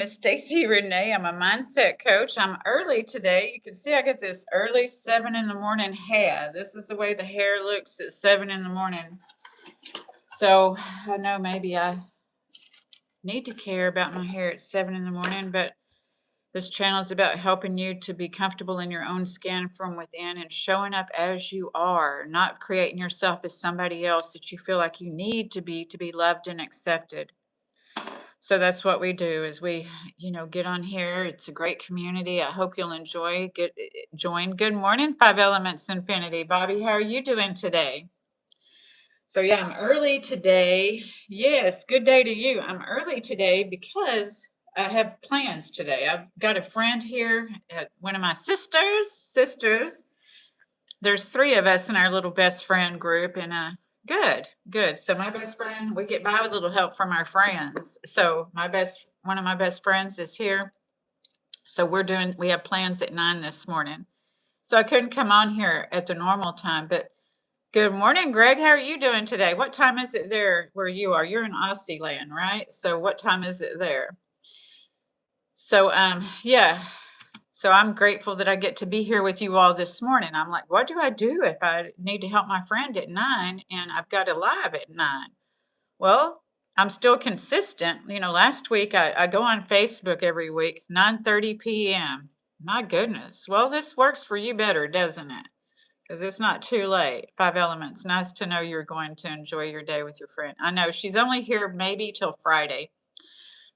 Miss Stacy Renee. I'm a mindset coach. I'm early today. You can see I get this early 7 in the morning hair. This is the way the hair looks at 7 in the morning. So I know maybe I need to care about my hair at 7 in the morning, but this channel is about helping you to be comfortable in your own skin from within and showing up as you are, not creating yourself as somebody else that you feel like you need to be loved and accepted. So that's what we do is we get on here. It's a great community. I hope you'll enjoy. Join. Good morning, Five Elements Infinity. Bobby, how are you doing today? So yeah, I'm early today. Yes, good day to you. I'm early today because I have plans today. I've got a friend here at one of my sisters. There's three of us in our little best friend group, and good. So my best friend, we get by with a little help from our friends. So one of my best friends is here. So we have plans at 9 this morning. So I couldn't come on here at the normal time, but good morning, Greg. How are you doing today? What time is it there where you are? You're in Aussie land, right? So what time is it there? So yeah. So I'm grateful that I get to be here with you all this morning. I'm like, what do I do if I need to help my friend at 9 and I've got a live at 9? Well, I'm still consistent. Last week I go on Facebook every week, 9:30 p.m. My goodness. Well, this works for you better, doesn't it? Because it's not too late. Five Elements. Nice to know you're going to enjoy your day with your friend. I know she's only here maybe till Friday.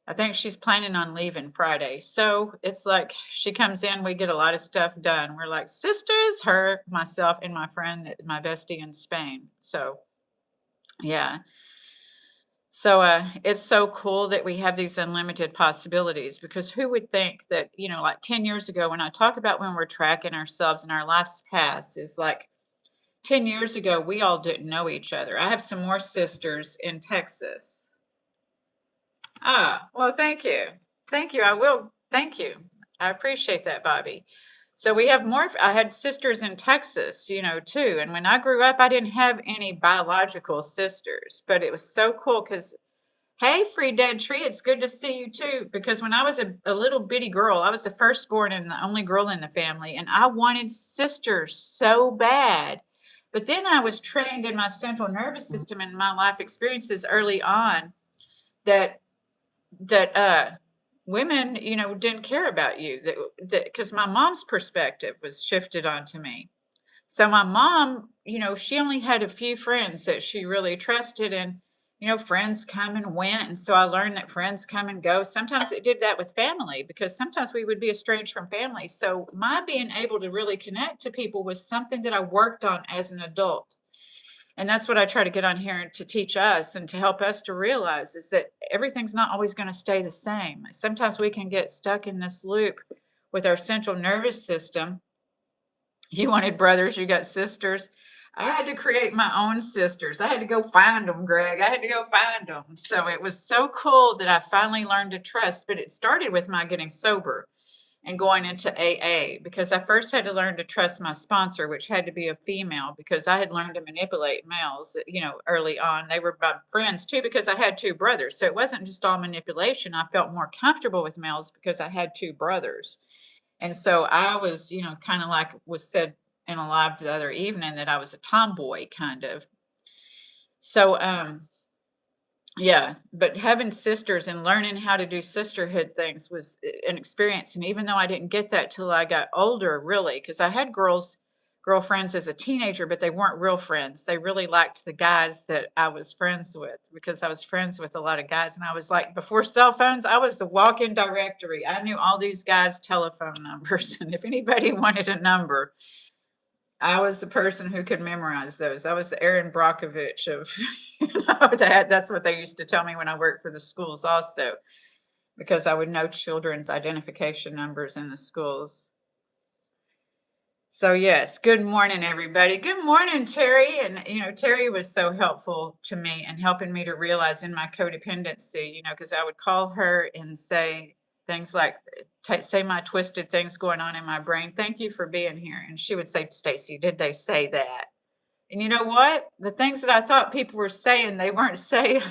I think she's planning on leaving Friday. So it's like she comes in, we get a lot of stuff done. We're like sisters, her, myself, and my friend, my bestie in Spain. So yeah. So it's so cool that we have these unlimited possibilities because who would think that, like 10 years ago, when I talk about when we're tracking ourselves in our life's past, is like 10 years ago, we all didn't know each other. I have some more sisters in Texas. Ah, well, thank you. Thank you. I will. Thank you. I appreciate that, Bobby. So we have more. I had sisters in Texas, too. And when I grew up, I didn't have any biological sisters, but it was so cool because, hey, Free Dead Tree, it's good to see you too. Because when I was a little bitty girl, I was the firstborn and the only girl in the family, and I wanted sisters so bad. But then I was trained in my central nervous system and my life experiences early on that women, didn't care about you. That because my mom's perspective was shifted onto me. So my mom, she only had a few friends that she really trusted, and friends come and went. And so I learned that friends come and go. Sometimes it did that with family because sometimes we would be estranged from family. So my being able to really connect to people was something that I worked on as an adult. And that's what I try to get on here to teach us and to help us to realize is that everything's not always going to stay the same. Sometimes we can get stuck in this loop with our central nervous system. You wanted brothers, you got sisters. I had to create my own sisters. I had to go find them, Greg. I had to go find them. So it was so cool that I finally learned to trust, but it started with my getting sober and going into AA because I first had to learn to trust my sponsor, which had to be a female because I had learned to manipulate males, early on. They were my friends too because I had two brothers. So it wasn't just all manipulation. I felt more comfortable with males because I had two brothers. And so I was, kind of like was said in a live the other evening that I was a tomboy kind of. So yeah, but having sisters and learning how to do sisterhood things was an experience. And even though I didn't get that till I got older, really, because I had girlfriends as a teenager, but they weren't real friends. They really liked the guys that I was friends with because I was friends with a lot of guys. And I was like, before cell phones, I was the walk-in directory. I knew all these guys' telephone numbers. And if anybody wanted a number, I was the person who could memorize those. I was the Aaron Brockovich of, that's what they used to tell me when I worked for the schools also, because I would know children's identification numbers in the schools. So yes, good morning, everybody. Good morning, Terry. And, Terry was so helpful to me and helping me to realize in my codependency, because I would call her and say things like, say my twisted things going on in my brain. Thank you for being here. And she would say, Stacy, did they say that? And you know what? The things that I thought people were saying, they weren't saying.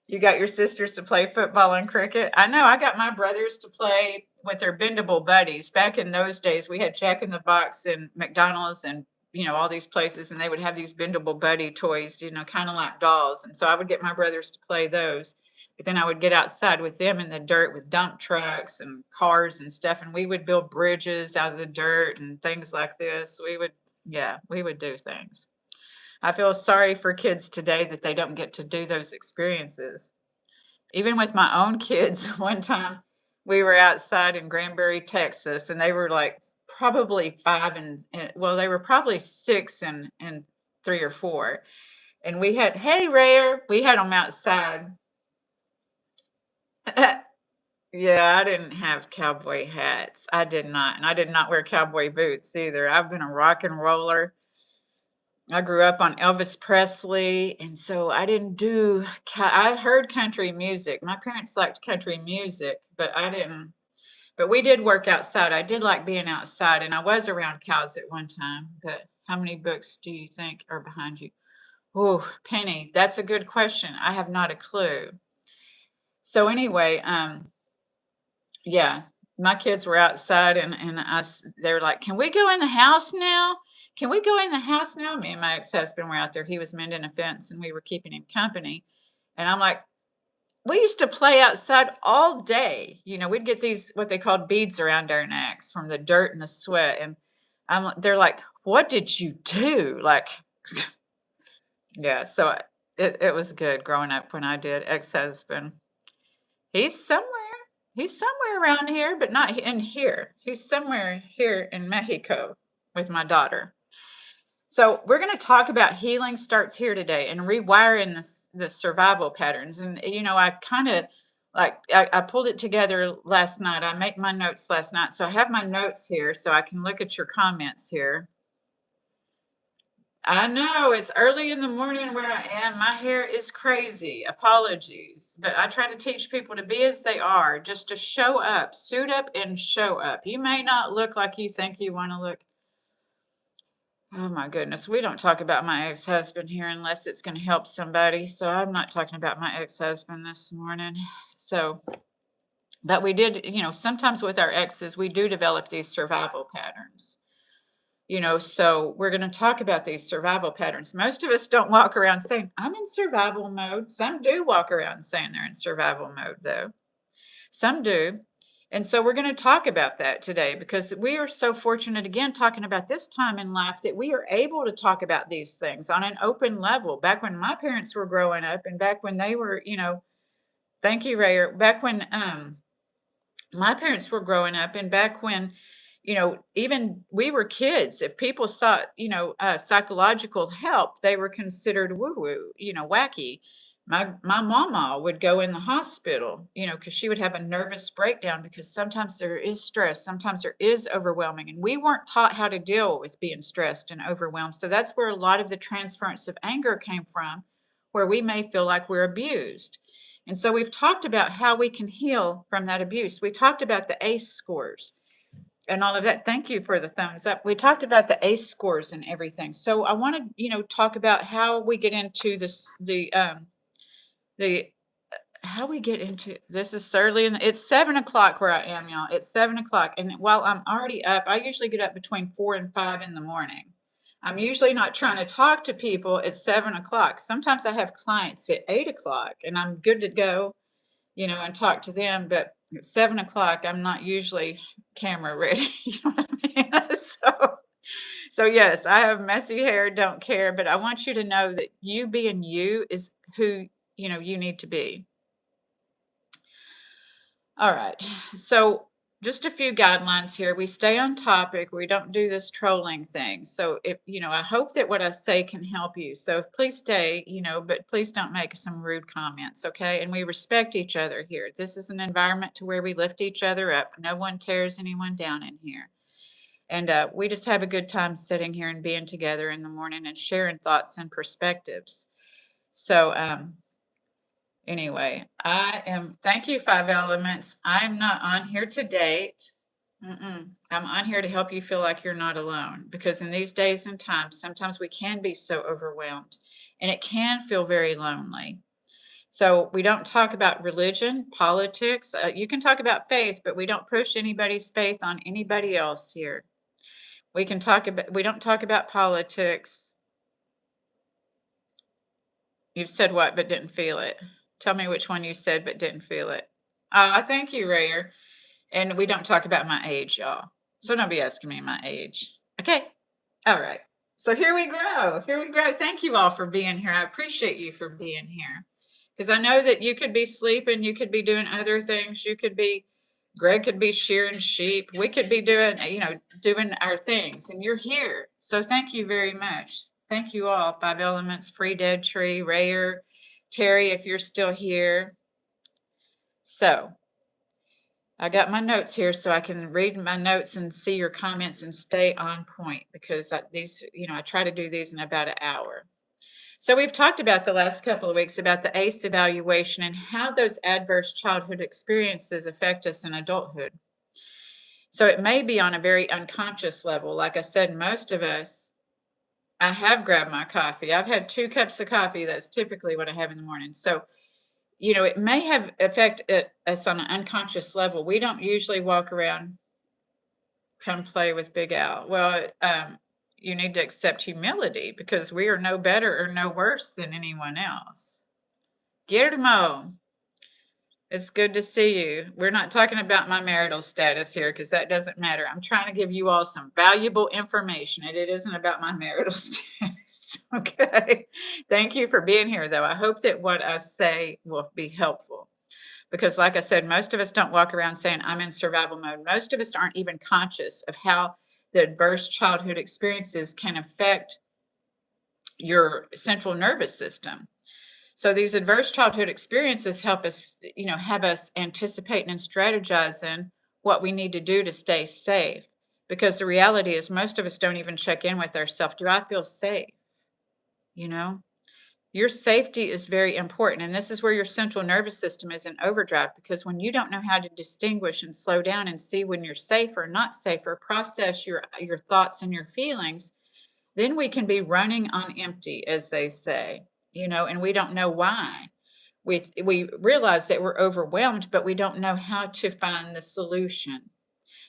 You got your sisters to play football and cricket. I know I got my brothers to play with their bendable buddies. Back in those days, we had Jack in the Box and McDonald's and all these places, and they would have these bendable buddy toys, kind of like dolls. And so I would get my brothers to play those. But then I would get outside with them in the dirt with dump trucks and cars and stuff, and we would build bridges out of the dirt and things like this. We would do things. I feel sorry for kids today that they don't get to do those experiences. Even with my own kids, one time we were outside in Granbury, Texas, and they were like probably 5 well, they were probably 6 and 3 or 4. And hey, Rare, we had them outside. Yeah, I didn't have cowboy hats. I did not. And I did not wear cowboy boots either. I've been a rock and roller. I grew up on Elvis Presley, and so I didn't I heard country music. My parents liked country music, but I didn't. But we did work outside. I did like being outside, and I was around cows at one time. But how many books do you think are behind you? Oh, Penny, that's a good question. I have not a clue. So anyway, yeah, my kids were outside and they're like, "Can we go in the house now? Can we go in the house now?" Me and my ex-husband were out there. He was mending a fence and we were keeping him company. And I'm like, we used to play outside all day. We'd get these, what they called beads around our necks from the dirt and the sweat. And they're like, "What did you do?" Like, yeah, so it was good growing up when I did. Ex-husband, he's somewhere. He's somewhere around here, but not in here. He's somewhere here in Mexico with my daughter. So we're going to talk about healing starts here today and rewiring the survival patterns. And I kind of I pulled it together last night. I made my notes last night, so I have my notes here so I can look at your comments here. I know it's early in the morning where I am. My hair is crazy. Apologies. But I try to teach people to be as they are, just to show up, suit up and show up. You may not look like you think you want to look. Oh my goodness. We don't talk about my ex-husband here unless it's going to help somebody. So I'm not talking about my ex-husband this morning. So, but we did, sometimes with our exes, we do develop these survival patterns. So we're going to talk about these survival patterns. Most of us don't walk around saying, "I'm in survival mode." Some do walk around saying they're in survival mode, though. Some do. And so we're going to talk about that today because we are so fortunate, again, talking about this time in life, that we are able to talk about these things on an open level. Back when my parents were growing up and back when they were, thank you, Ray, back when my parents were growing up and back when even we were kids, if people sought, psychological help, they were considered woo-woo, wacky. My mama would go in the hospital, because she would have a nervous breakdown because sometimes there is stress, sometimes there is overwhelming, and we weren't taught how to deal with being stressed and overwhelmed. So that's where a lot of the transference of anger came from, where we may feel like we're abused. And so we've talked about how we can heal from that abuse. We talked about the ACE scores and all of that. Thank you for the thumbs up. We talked about the ACE scores and everything. So I want to, talk about how we get into this, how we get into this is early it's 7 o'clock where I am, y'all. It's 7 o'clock. And while I'm already up, I usually get up between 4 and 5 in the morning. I'm usually not trying to talk to people at 7 o'clock. Sometimes I have clients at 8 o'clock and I'm good to go, and talk to them. But at 7 o'clock, I'm not usually camera ready. You know what I mean? So yes, I have messy hair, don't care, but I want you to know that you being you is who, you need to be. All right. So just a few guidelines here. We stay on topic. We don't do this trolling thing. So if, I hope that what I say can help you. So please stay, but please don't make some rude comments. Okay. And we respect each other here. This is an environment to where we lift each other up. No one tears anyone down in here. And we just have a good time sitting here and being together in the morning and sharing thoughts and perspectives. So, anyway, thank you, Five Elements. I'm not on here to date. I'm on here to help you feel like you're not alone, because in these days and times, sometimes we can be so overwhelmed and it can feel very lonely. So we don't talk about religion, politics. You can talk about faith, but we don't push anybody's faith on anybody else here. We don't talk about politics. You've said what, but didn't feel it. Tell me which one you said, but didn't feel it. Thank you, Rayer. And we don't talk about my age, y'all. So don't be asking me my age. Okay. All right. So here we grow. Here we grow. Thank you all for being here. I appreciate you for being here. Because I know that you could be sleeping, you could be doing other things, Greg could be shearing sheep, we could be doing, doing our things, and you're here. So thank you very much. Thank you all. Five Elements, Free Dead Tree, Rayer, Terry, if you're still here. So I got my notes here so I can read my notes and see your comments and stay on point, because I try to do these in about an hour. So we've talked about the last couple of weeks about the ACE evaluation and how those adverse childhood experiences affect us in adulthood. So it may be on a very unconscious level. Like I said, most of us, I have grabbed my coffee. I've had 2 cups of coffee. That's typically what I have in the morning. So, it may have affected us on an unconscious level. We don't usually walk around, come play with Big Al. Well, you need to accept humility, because we are no better or no worse than anyone else. Guillermo, it's good to see you. We're not talking about my marital status here, because that doesn't matter. I'm trying to give you all some valuable information, and it isn't about my marital status. Okay. Thank you for being here, though. I hope that what I say will be helpful. Because like I said, most of us don't walk around saying, I'm in survival mode. Most of us aren't even conscious of how the adverse childhood experiences can affect your central nervous system. So these adverse childhood experiences help us, have us anticipating and strategizing what we need to do to stay safe. Because the reality is most of us don't even check in with ourselves. Do I feel safe? Your safety is very important. And this is where your central nervous system is in overdrive, because when you don't know how to distinguish and slow down and see when you're safe or not safe, or process your thoughts and your feelings, then we can be running on empty, as they say, and we don't know why. We realize that we're overwhelmed, but we don't know how to find the solution.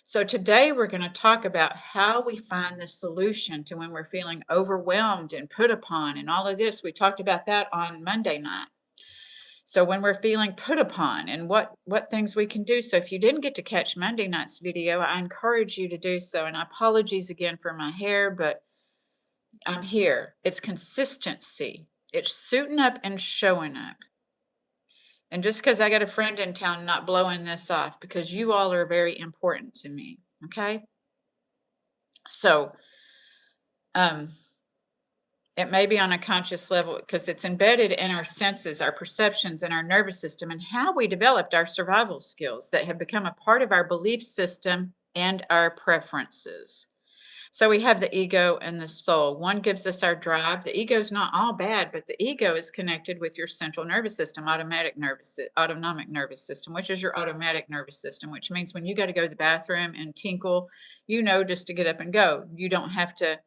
So today we're going to talk about how we find the solution to when we're feeling overwhelmed and put upon and all of this. We talked about that on Monday night. So when we're feeling put upon, and what things we can do. So if you didn't get to catch Monday night's video, I encourage you to do so. And apologies again for my hair, but I'm here. It's consistency. It's suiting up and showing up. And just because I got a friend in town, not blowing this off, because you all are very important to me. Okay. So, it may be on a conscious level because it's embedded in our senses, our perceptions, and our nervous system, and how we developed our survival skills that have become a part of our belief system and our preferences. So we have the ego and the soul. One gives us our drive. The ego is not all bad, but the ego is connected with your central nervous system, autonomic nervous system, which is your automatic nervous system, which means when you got to go to the bathroom and tinkle, just to get up and go. You don't have to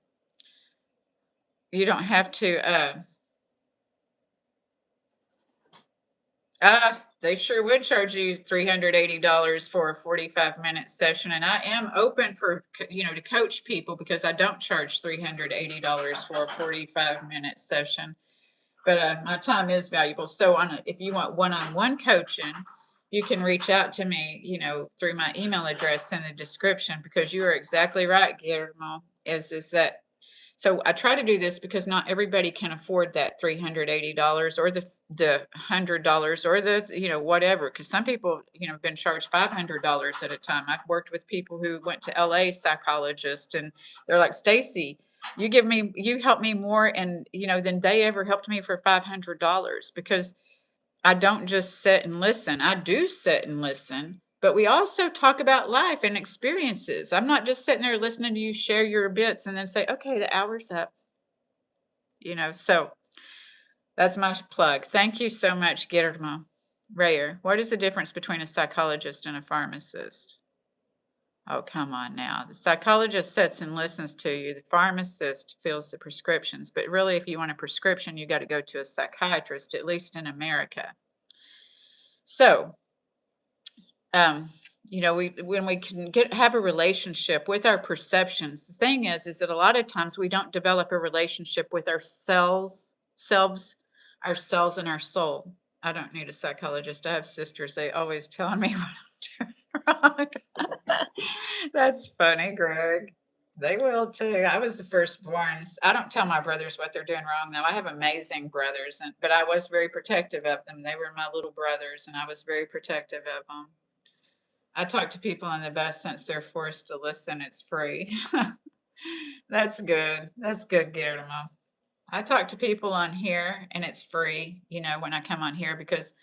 they sure would charge you $380 for a 45-minute session. And I am open for, to coach people, because I don't charge $380 for a 45-minute session. But my time is valuable. So if you want one-on-one coaching, you can reach out to me, through my email address in the description, because you are exactly right, Guillermo, is that. So I try to do this because not everybody can afford that $380 or the $100 or the, whatever. Because some people, have been charged $500 at a time. I've worked with people who went to LA psychologists, and they're like, Stacy, you help me more and, than they ever helped me for $500, because I don't just sit and listen. I do sit and listen, but we also talk about life and experiences. I'm not just sitting there listening to you share your bits and then say, okay, the hour's up. So that's my plug. Thank you so much, Guillermo. Rayer, what is the difference between a psychologist and a pharmacist? Oh, come on now. The psychologist sits and listens to you. The pharmacist fills the prescriptions. But really, if you want a prescription, you got to go to a psychiatrist, at least in America. So, um, we when we can have a relationship with our perceptions, the thing is that a lot of times we don't develop a relationship with ourselves and our soul. I don't need a psychologist. I have sisters. They always telling me what I'm doing wrong. That's funny, Greg. They will too. I was the firstborn. I don't tell my brothers what they're doing wrong, though. I have amazing brothers, but I was very protective of them. They were my little brothers, and I was very protective of them. I talk to people on the bus since they're forced to listen. It's free. That's good. That's good, Guillermo. I talk to people on here and it's free, when I come on here because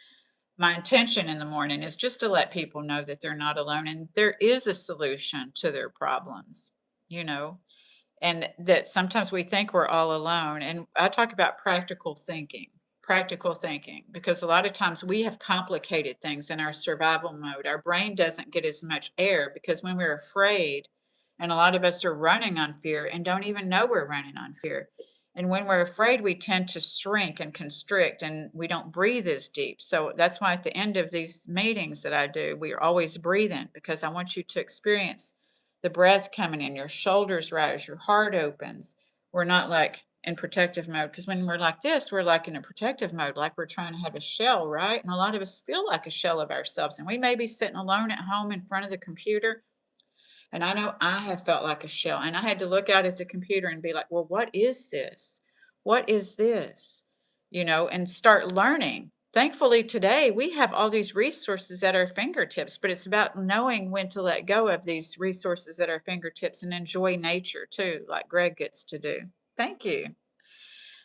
my intention in the morning is just to let people know that they're not alone and there is a solution to their problems, you know, and that sometimes we think we're all alone. And I talk about practical thinking, because a lot of times we have complicated things in our survival mode. Our brain doesn't get as much air because when we're afraid, and a lot of us are running on fear and don't even know we're running on fear. And when we're afraid, we tend to shrink and constrict and we don't breathe as deep. So that's why at the end of these meetings that I do, we're always breathing because I want you to experience the breath coming in, your shoulders rise, your heart opens. We're not like in protective mode, because when we're like this, we're like in a protective mode, like we're trying to have a shell, right? And a lot of us feel like a shell of ourselves. And we may be sitting alone at home in front of the computer. And I know I have felt like a shell. And I had to look out at the computer and be like, well, what is this? What is this? And start learning. Thankfully, today we have all these resources at our fingertips, but it's about knowing when to let go of these resources at our fingertips and enjoy nature too, like Greg gets to do. Thank you.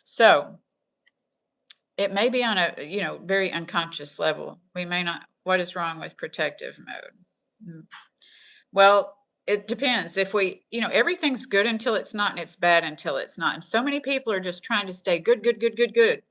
So it may be on a, very unconscious level. We may not, what is wrong with protective mode? Well, it depends. If everything's good until it's not, and it's bad until it's not. And so many people are just trying to stay good, good, good, good, good.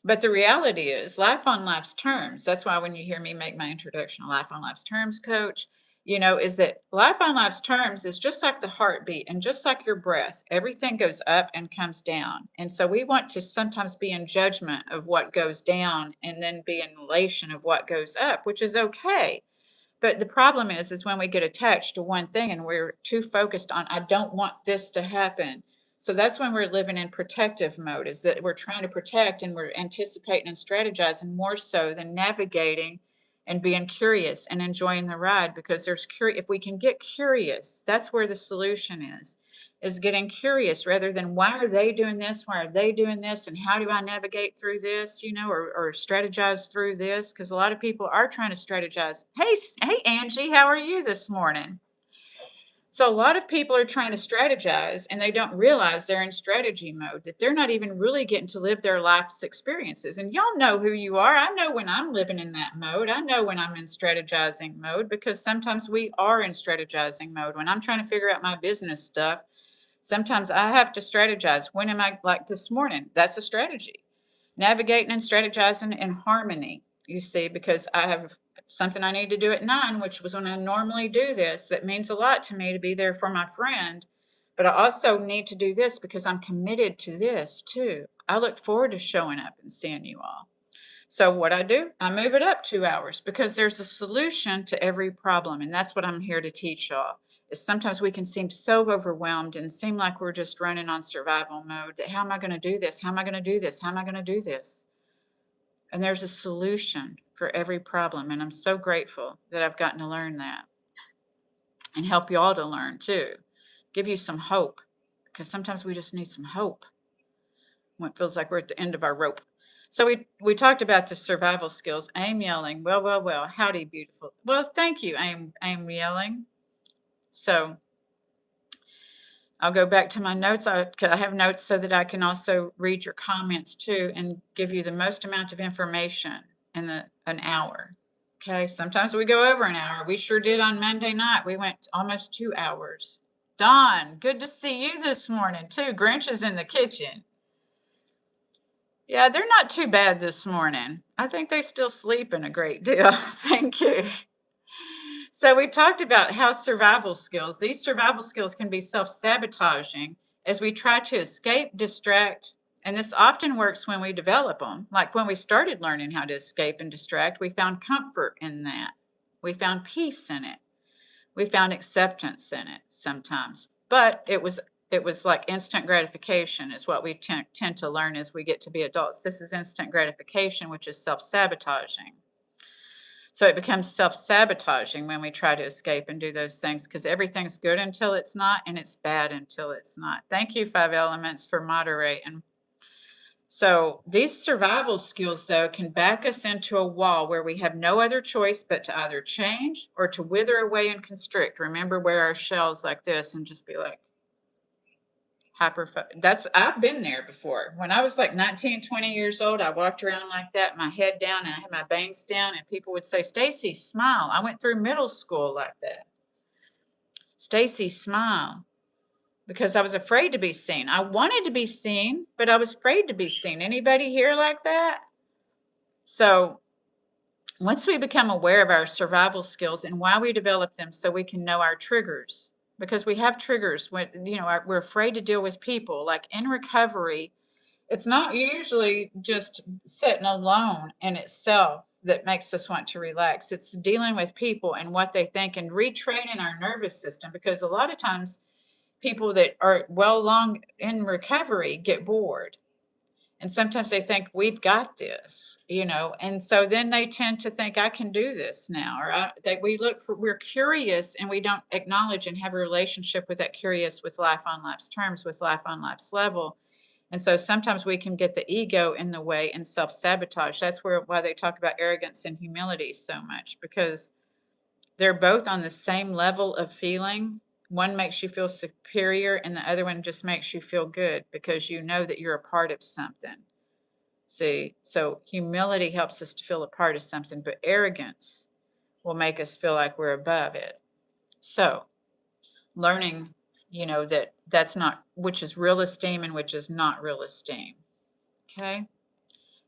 But the reality is life on life's terms. That's why when you hear me make my introduction, life on life's terms, coach, is that life on life's terms is just like the heartbeat and just like your breath. Everything goes up and comes down. And so we want to sometimes be in judgment of what goes down and then be in elation of what goes up, which is okay. But the problem is when we get attached to one thing and we're too focused on, I don't want this to happen. So that's when we're living in protective mode, is that we're trying to protect and we're anticipating and strategizing more so than navigating and being curious and enjoying the ride. Because if we can get curious, that's where the solution is getting curious rather than why are they doing this? Why are they doing this? And how do I navigate through this, or strategize through this? Because a lot of people are trying to strategize. Hey, Angie, how are you this morning? So a lot of people are trying to strategize and they don't realize they're in strategy mode, that they're not even really getting to live their life's experiences. And y'all know who you are. I know when I'm living in that mode. I know when I'm in strategizing mode, because sometimes we are in strategizing mode. When I'm trying to figure out my business stuff, sometimes I have to strategize. When am I, like this morning? That's a strategy. Navigating and strategizing in harmony, you see, because I have something I need to do at 9, which was when I normally do this. That means a lot to me to be there for my friend. But I also need to do this because I'm committed to this too. I look forward to showing up and seeing you all. So what I do, I move it up 2 hours because there's a solution to every problem. And that's what I'm here to teach y'all. Is sometimes we can seem so overwhelmed and seem like we're just running on survival mode, that how am I going to do this? How am I going to do this? How am I going to do this? And there's a solution for every problem. And I'm so grateful that I've gotten to learn that and help you all to learn too. Give you some hope, because sometimes we just need some hope when it feels like we're at the end of our rope. So we talked about the survival skills. Aim yelling. Well. Howdy, beautiful. Well, thank you, Aim yelling. So I'll go back to my notes. I have notes so that I can also read your comments too and give you the most amount of information in an hour. Okay. Sometimes we go over an hour. We sure did on Monday night. We went almost 2 hours. Dawn, good to see you this morning too. Grinch is in the kitchen. Yeah, they're not too bad this morning. I think they still sleeping a great deal. Thank you. So we talked about how these survival skills can be self-sabotaging as we try to escape, distract, And this often works when we develop them. Like when we started learning how to escape and distract, we found comfort in that. We found peace in it. We found acceptance in it sometimes. But it was like instant gratification is what we tend to learn as we get to be adults. This is instant gratification, which is self-sabotaging. So it becomes self-sabotaging when we try to escape and do those things because everything's good until it's not, and it's bad until it's not. Thank you, 5 elements, for moderating. So these survival skills, though, can back us into a wall where we have no other choice but to either change or to wither away and constrict. Remember, wear our shells like this and just be like, I've been there before. When I was like 19, 20 years old, I walked around like that, my head down, and I had my bangs down, and people would say, Stacy, smile. I went through middle school like that. Stacy, smile. Because I was afraid to be seen. I wanted to be seen, but I was afraid to be seen. Anybody here like that? So once we become aware of our survival skills and why we develop them so we can know our triggers, because we have triggers when, we're afraid to deal with people. Like in recovery, it's not usually just sitting alone in itself that makes us want to relax. It's dealing with people and what they think and retraining our nervous system, because a lot of times people that are well along in recovery get bored. And sometimes they think we've got this, and so then they tend to think I can do this now, or we're curious and we don't acknowledge and have a relationship with that curious with life on life's terms, with life on life's level. And so sometimes we can get the ego in the way and self-sabotage. That's why they talk about arrogance and humility so much, because they're both on the same level of feeling. One makes you feel superior and the other one just makes you feel good because you know that you're a part of something. See, so humility helps us to feel a part of something, but arrogance will make us feel like we're above it. So learning, that's not, which is real esteem and which is not real esteem. Okay.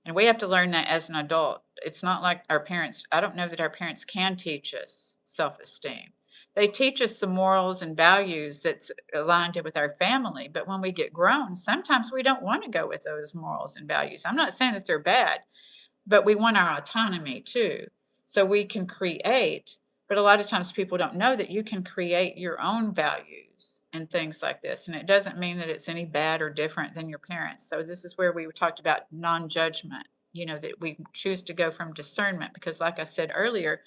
And we have to learn that as an adult. It's not like our parents. I don't know that our parents can teach us self-esteem. They teach us the morals and values that's aligned with our family. But when we get grown, sometimes we don't want to go with those morals and values. I'm not saying that they're bad, but we want our autonomy too. So we can create. But a lot of times people don't know that you can create your own values and things like this. And it doesn't mean that it's any bad or different than your parents. So this is where we talked about non-judgment, that we choose to go from discernment, because like I said earlier,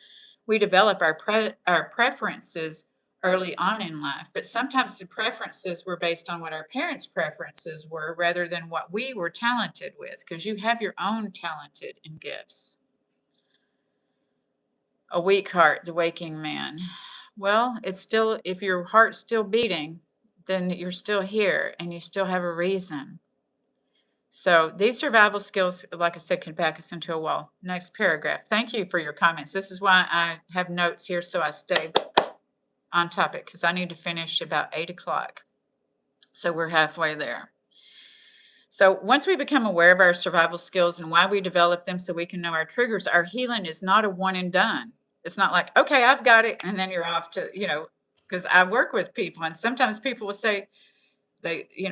we develop our preferences early on in life. But sometimes the preferences were based on what our parents' preferences were rather than what we were talented with, because you have your own talented and gifts. A weak heart, the waking man. Well, it's still, if your heart's still beating, then you're still here and you still have a reason. So these survival skills, like I said, can back us into a wall. Next paragraph. Thank you for your comments. This is why I have notes here so I stay on topic, because I need to finish about 8 o'clock. So we're halfway there. So once we become aware of our survival skills and why we develop them so we can know our triggers, our healing is not a one and done. It's not like, okay, I've got it, and then you're off to, because I work with people, and sometimes people will say,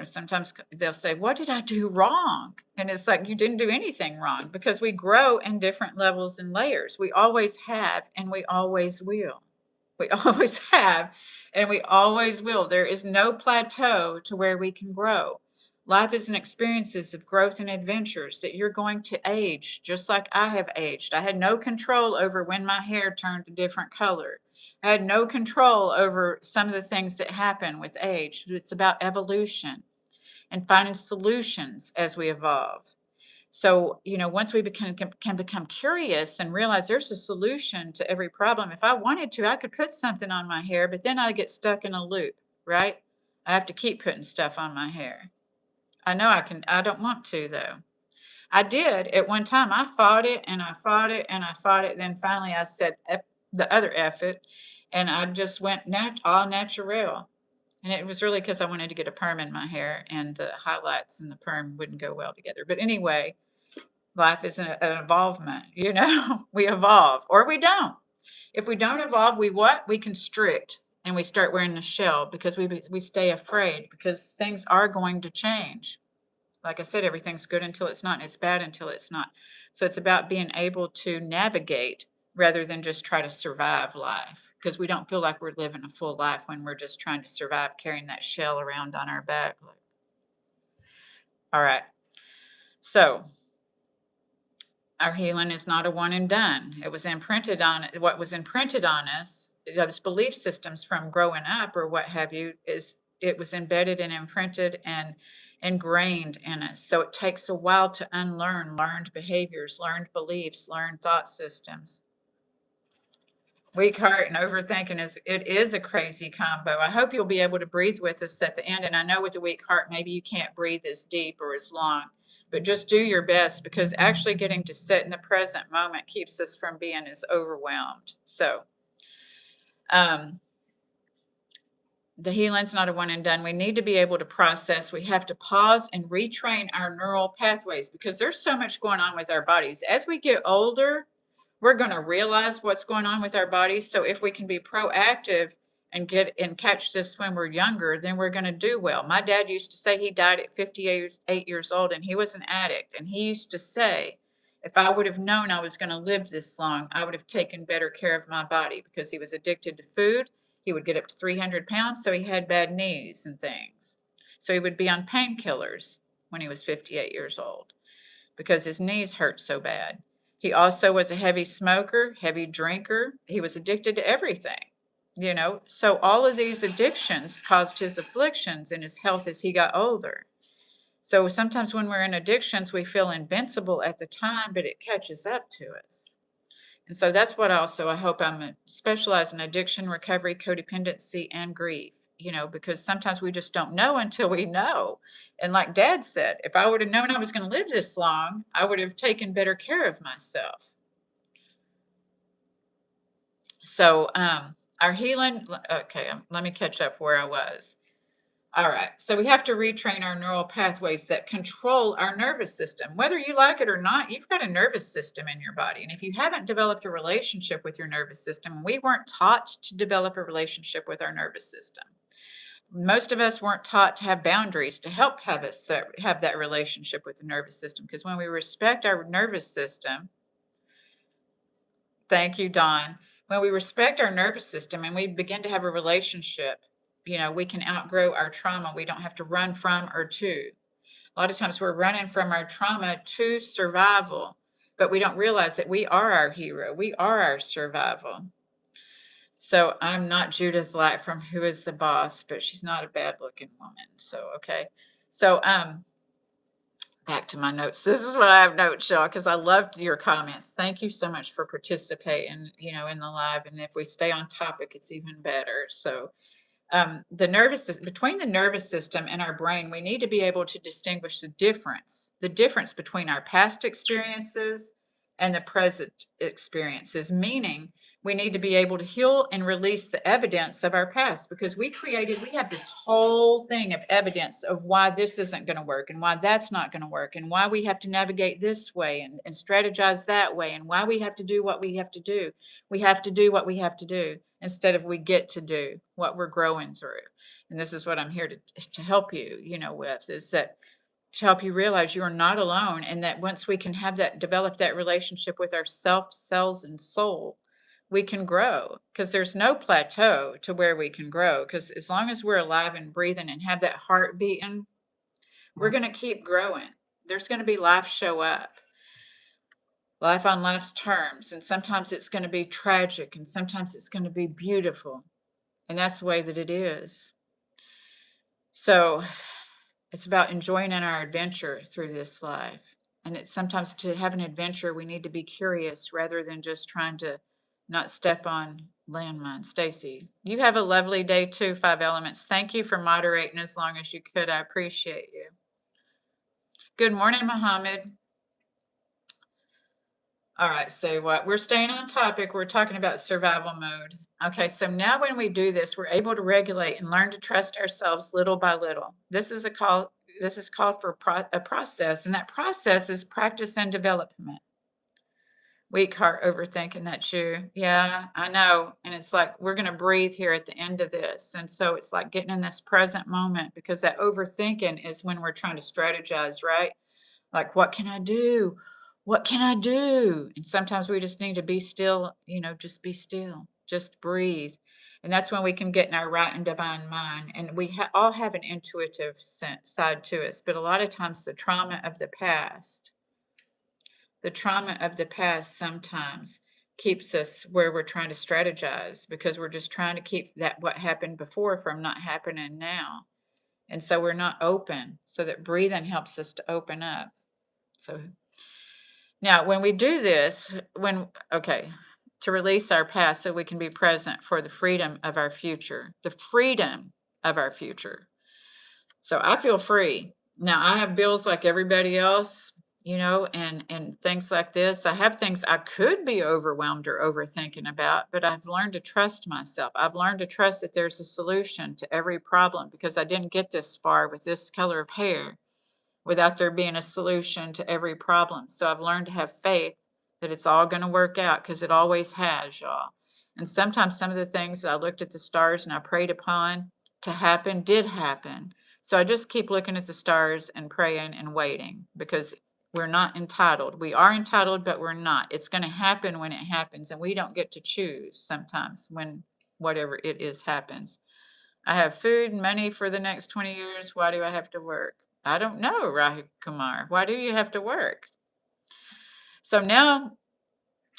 sometimes they'll say, what did I do wrong? And it's like, you didn't do anything wrong, because we grow in different levels and layers. We always have, and we always will. We always have, and we always will. There is no plateau to where we can grow. Life is an experiences of growth and adventures that you're going to age, just like I have aged. I had no control over when my hair turned a different color. I had no control over some of the things that happen with age. It's about evolution and finding solutions as we evolve. So, once we can become curious and realize there's a solution to every problem. If I wanted to, I could put something on my hair, but then I get stuck in a loop, right? I have to keep putting stuff on my hair. I know I can. I don't want to, though. I did at one time. I fought it and I fought it and I fought it. Then finally I said the other F it, and I just went all natural. And it was really because I wanted to get a perm in my hair, and the highlights and the perm wouldn't go well together. But anyway, life is an evolvement, we evolve or we don't. If we don't evolve, we constrict and we start wearing the shell because we stay afraid, because things are going to change. Like I said, everything's good until it's not, and it's bad until it's not. So it's about being able to navigate rather than just try to survive life, because we don't feel like we're living a full life when we're just trying to survive carrying that shell around on our back. All right. So our healing is not a one and done. It was imprinted on what was imprinted on us, those belief systems from growing up or what have you, is it was embedded and imprinted and ingrained in us. So it takes a while to unlearn learned behaviors, learned beliefs, learned thought systems. Weak heart and overthinking is a crazy combo. I hope you'll be able to breathe with us at the end. And I know with a weak heart, maybe you can't breathe as deep or as long, but just do your best, because actually getting to sit in the present moment keeps us from being as overwhelmed. So the healing's not a one and done. We need to be able to process. We have to pause and retrain our neural pathways, because there's so much going on with our bodies. As we get older, we're going to realize what's going on with our bodies. So if we can be proactive and catch this when we're younger, then we're going to do well. My dad used to say he died at 58 years old, and he was an addict. And he used to say, if I would have known I was going to live this long, I would have taken better care of my body, because he was addicted to food. He would get up to 300 pounds, so he had bad knees and things. So he would be on painkillers when he was 58 years old because his knees hurt so bad. He also was a heavy smoker, heavy drinker. He was addicted to everything, So all of these addictions caused his afflictions in his health as he got older. So sometimes when we're in addictions, we feel invincible at the time, but it catches up to us. And so that's what I hope I'm specialized in addiction, recovery, codependency, and grief, because sometimes we just don't know until we know. And like Dad said, if I would have known I was going to live this long, I would have taken better care of myself. So our healing, okay, let me catch up where I was. All right. So we have to retrain our neural pathways that control our nervous system. Whether you like it or not, you've got a nervous system in your body. And if you haven't developed a relationship with your nervous system, we weren't taught to develop a relationship with our nervous system. Most of us weren't taught to have boundaries to help have us have that relationship with the nervous system. Because when we respect our nervous system, thank you, Dawn. When we respect our nervous system and we begin to have a relationship, we can outgrow our trauma. We don't have to run from or to. A lot of times we're running from our trauma to survival, but we don't realize that we are our hero. We are our survival. So I'm not Judith Light from Who is the Boss, but she's not a bad looking woman. So, okay. So, back to my notes. This is what I have notes, y'all, because I loved your comments. Thank you so much for participating, in the live. And if we stay on topic, it's even better. So between the nervous system and our brain, we need to be able to distinguish the difference between our past experiences and the present experiences, meaning we need to be able to heal and release the evidence of our past, because we have this whole thing of evidence of why this isn't going to work and why that's not going to work and why we have to navigate this way and strategize that way and why we have to do what we have to do. We have to do what we have to do instead of we get to do what we're growing through. And this is what I'm here to help you, with, is that to help you realize you are not alone, and that once we can develop that relationship with our self, cells, and soul, we can grow, because there's no plateau to where we can grow, because as long as we're alive and breathing and have that heart beating, we're going to keep growing. There's going to be life show up, life on life's terms, and sometimes it's going to be tragic and sometimes it's going to be beautiful, and that's the way that it is. So it's about enjoying our adventure through this life. And it's sometimes, to have an adventure, we need to be curious rather than just trying to not step on landmines. Stacy, you have a lovely day too, 5 Elements. Thank you for moderating as long as you could. I appreciate you. Good morning, Muhammad. All right, so what? We're staying on topic. We're talking about survival mode. Okay, so now when we do this, we're able to regulate and learn to trust ourselves little by little. This is called for a process, and that process is practice and development. Weak heart overthinking, that's you. Yeah, I know. And it's like we're going to breathe here at the end of this. And so it's like getting in this present moment because that overthinking is when we're trying to strategize, right? Like, what can I do? What can I do? And sometimes we just need to be still, just be still, just breathe. And that's when we can get in our right and divine mind. And we all have an intuitive side to us. But a lot of times the trauma of the past sometimes keeps us where we're trying to strategize because we're just trying to keep that what happened before from not happening now. And so we're not open. So that breathing helps us to open up. So now when we do this, to release our past so we can be present for the freedom of our future, the freedom of our future. So I feel free. Now I have bills like everybody else, and things like this. I have things I could be overwhelmed or overthinking about, but I've learned to trust myself. I've learned to trust that there's a solution to every problem because I didn't get this far with this color of hair without there being a solution to every problem. So I've learned to have faith that it's all going to work out because it always has, y'all. And sometimes some of the things that I looked at the stars and I prayed upon to happen did happen. So I just keep looking at the stars and praying and waiting because we're not entitled. We are entitled, but we're not. It's going to happen when it happens, and we don't get to choose sometimes when whatever it is happens. I have food and money for the next 20 years. Why do I have to work? I don't know, Rahul Kumar. Why do you have to work? So now,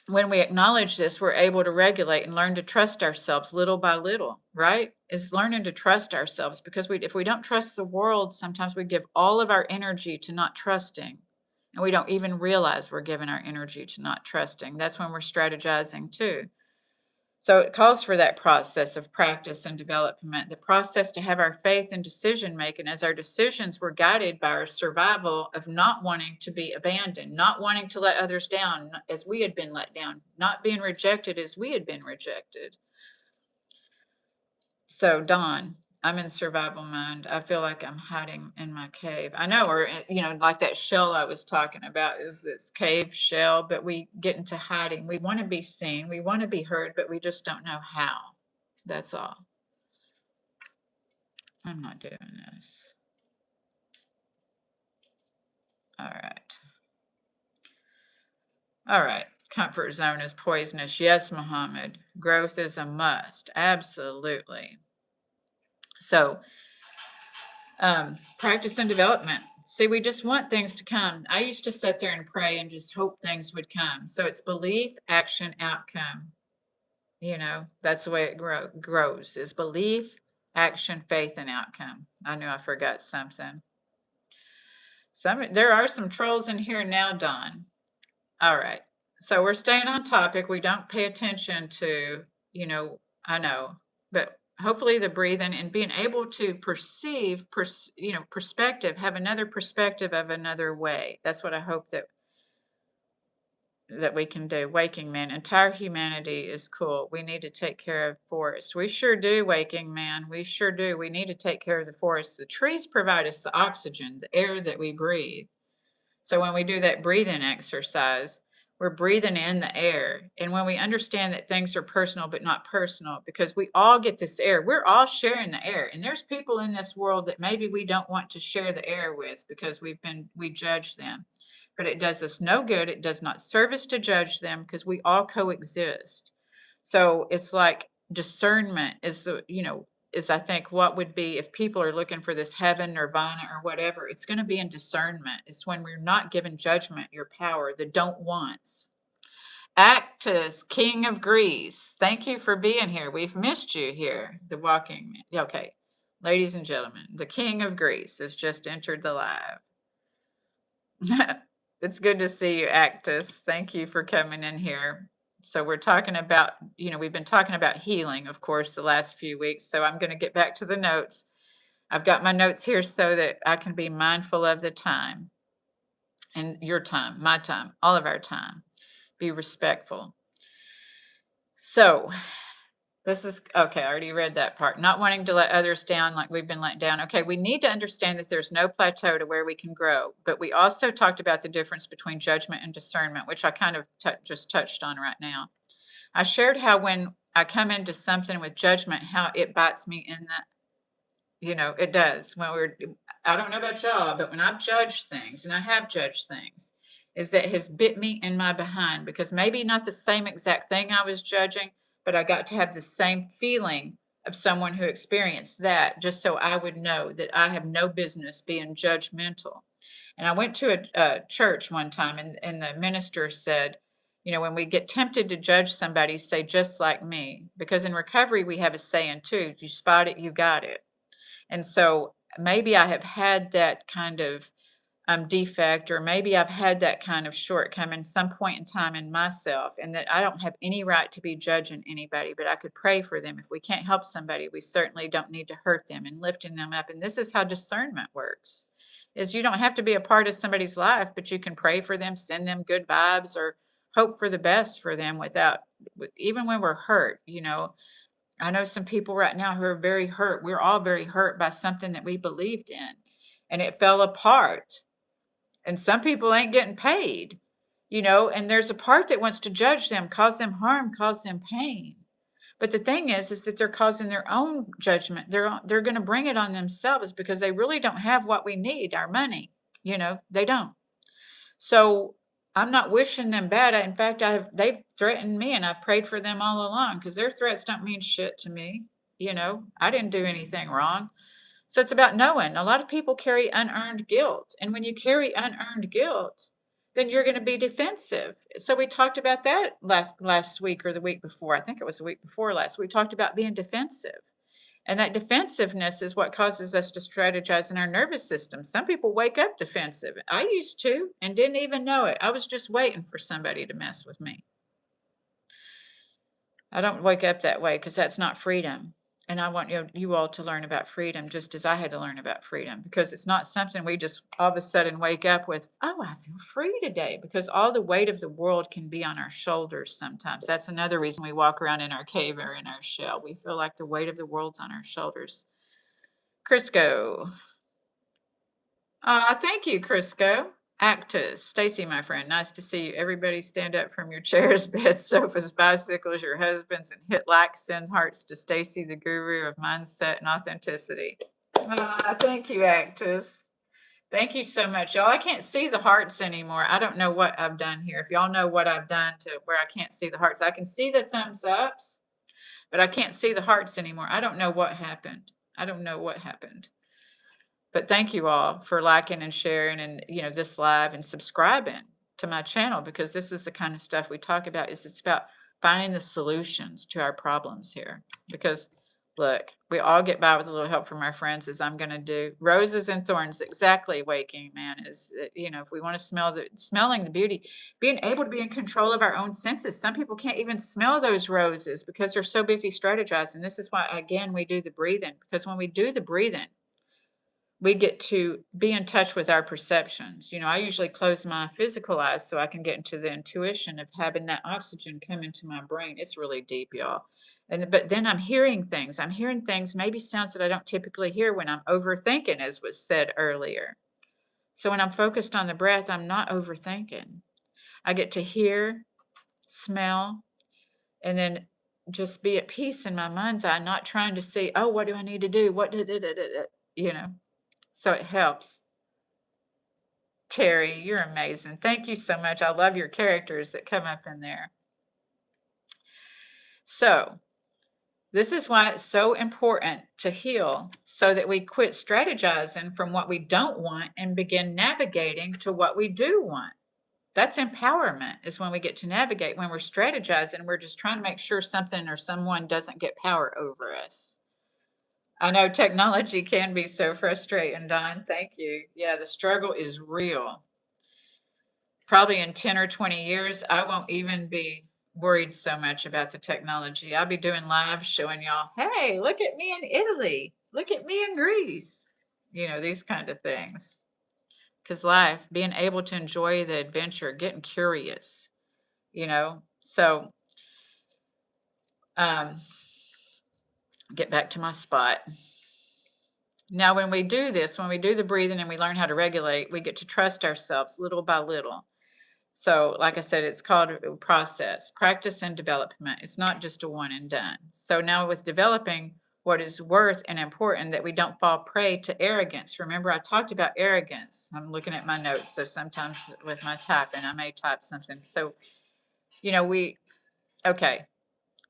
when we acknowledge this, we're able to regulate and learn to trust ourselves little by little, right? Is learning to trust ourselves because if we don't trust the world, sometimes we give all of our energy to not trusting. And we don't even realize we're giving our energy to not trusting. That's when we're strategizing too. So it calls for that process of practice and development, the process to have our faith in decision making as our decisions were guided by our survival of not wanting to be abandoned, not wanting to let others down as we had been let down, not being rejected as we had been rejected. So, Dawn, I'm in survival mode. I feel like I'm hiding in my cave. I know, or, like that shell I was talking about is this cave shell, but we get into hiding. We want to be seen, we want to be heard, but we just don't know how. That's all. I'm not doing this. All right. All right. Comfort zone is poisonous. Yes, Muhammad. Growth is a must. Absolutely. So, practice and development. See, we just want things to come. I used to sit there and pray and just hope things would come. So it's belief, action, outcome. That's the way it grows is belief, action, faith, and outcome. I knew I forgot something. There are some trolls in here now, Don. All right. So we're staying on topic. We don't pay attention to, I know, but hopefully the breathing and being able to perceive, perspective, have another perspective of another way. That's what I hope that we can do. Waking Man, entire humanity is cool. We need to take care of forests. We sure do, Waking Man. We sure do. We need to take care of the forests. The trees provide us the oxygen, the air that we breathe. So when we do that breathing exercise, we're breathing in the air. And when we understand that things are personal, but not personal, because we all get this air, we're all sharing the air. And there's people in this world that maybe we don't want to share the air with because we judge them. But it does us no good. It does not serve us to judge them because we all coexist. So it's like discernment is I think what would be if people are looking for this heaven, nirvana, or whatever, it's going to be in discernment. It's when we're not given judgment, your power, the don't wants. Actus, King of Greece, thank you for being here. We've missed you here. The walking man. Okay, ladies and gentlemen, the King of Greece has just entered the live. It's good to see you, Actus. Thank you for coming in here. So we're talking about, we've been talking about healing, of course, the last few weeks. So I'm going to get back to the notes. I've got my notes here so that I can be mindful of the time and your time, my time, all of our time. Be respectful. So This is okay. I already read that part. Not wanting to let others down like we've been let down. Okay, we need to understand that there's no plateau to where we can grow. But we also talked about the difference between judgment and discernment, which I kind of just touched on right now. I shared how when I come into something with judgment, how it bites me in the, it does. I don't know about y'all, but when I've judged things, and I have judged things, is that it has bit me in my behind because maybe not the same exact thing I was judging, but I got to have the same feeling of someone who experienced that, just so I would know that I have no business being judgmental. And I went to a church one time, and the minister said, when we get tempted to judge somebody, say, just like me. Because in recovery, we have a saying too, you spot it, you got it. And so maybe I have had that kind of defect, or maybe I've had that kind of shortcoming some point in time in myself, and that I don't have any right to be judging anybody, but I could pray for them. If we can't help somebody, we certainly don't need to hurt them, and lifting them up. And this is how discernment works. Is you don't have to be a part of somebody's life, but you can pray for them, send them good vibes, or hope for the best for them even when we're hurt. I know some people right now who are very hurt. We're all very hurt by something that we believed in, and it fell apart. And some people ain't getting paid, and there's a part that wants to judge them, cause them harm, cause them pain. But the thing is that they're causing their own judgment. They're going to bring it on themselves because they really don't have what we need, our money. They don't. So I'm not wishing them bad. In fact, they've threatened me, and I've prayed for them all along because their threats don't mean shit to me. I didn't do anything wrong. So it's about knowing. A lot of people carry unearned guilt. And when you carry unearned guilt, then you're going to be defensive. So we talked about that last week or the week before. I think it was the week before last. We talked about being defensive. And that defensiveness is what causes us to strategize in our nervous system. Some people wake up defensive. I used to and didn't even know it. I was just waiting for somebody to mess with me. I don't wake up that way because that's not freedom. And I want you all to learn about freedom just as I had to learn about freedom, because it's not something we just all of a sudden wake up with, oh, I feel free today, because all the weight of the world can be on our shoulders sometimes. That's another reason we walk around in our cave or in our shell. We feel like the weight of the world's on our shoulders. Crisco. Thank you, Crisco. Actus, Stacy, my friend, nice to see you. Everybody stand up from your chairs, beds, sofas, bicycles, your husbands, and hit like, send hearts to Stacy, the guru of mindset and authenticity. Thank you, Actus. Thank you so much, y'all. I can't see the hearts anymore. I don't know what I've done here. If y'all know what I've done to where I can't see the hearts, I can see the thumbs ups, but I can't see the hearts anymore. I don't know what happened. I don't know what happened. But thank you all for liking and sharing and, this live and subscribing to my channel, because this is the kind of stuff we talk about. It's about finding the solutions to our problems here. Because look, we all get by with a little help from our friends, as I'm going to do. Roses and thorns, exactly. Waking man is, if we want to smelling the beauty, being able to be in control of our own senses. Some people can't even smell those roses because they're so busy strategizing. This is why, again, we do the breathing, because when we do the breathing, we get to be in touch with our perceptions. I usually close my physical eyes so I can get into the intuition of having that oxygen come into my brain. It's really deep, y'all. But then I'm hearing things. Maybe sounds that I don't typically hear when I'm overthinking, as was said earlier. So when I'm focused on the breath, I'm not overthinking. I get to hear, smell, and then just be at peace in my mind's eye, not trying to see, oh, what do I need to do? So it helps. Terry, you're amazing. Thank you so much. I love your characters that come up in there. So this is why it's so important to heal, so that we quit strategizing from what we don't want and begin navigating to what we do want. That's empowerment, is when we get to navigate. When we're strategizing, we're just trying to make sure something or someone doesn't get power over us. I know technology can be so frustrating, Don. Thank you. Yeah, the struggle is real. Probably in 10 or 20 years, I won't even be worried so much about the technology. I'll be doing live showing y'all, hey, look at me in Italy. Look at me in Greece. These kind of things. Because life, being able to enjoy the adventure, getting curious, so Get back to my spot. Now, when we do this, when we do the breathing and we learn how to regulate, we get to trust ourselves little by little. So, like I said, it's called a process, practice and development. It's not just a one and done. So now with developing what is worth and important, that we don't fall prey to arrogance. Remember, I talked about arrogance. I'm looking at my notes. So sometimes with my typing, I may type something. So, okay,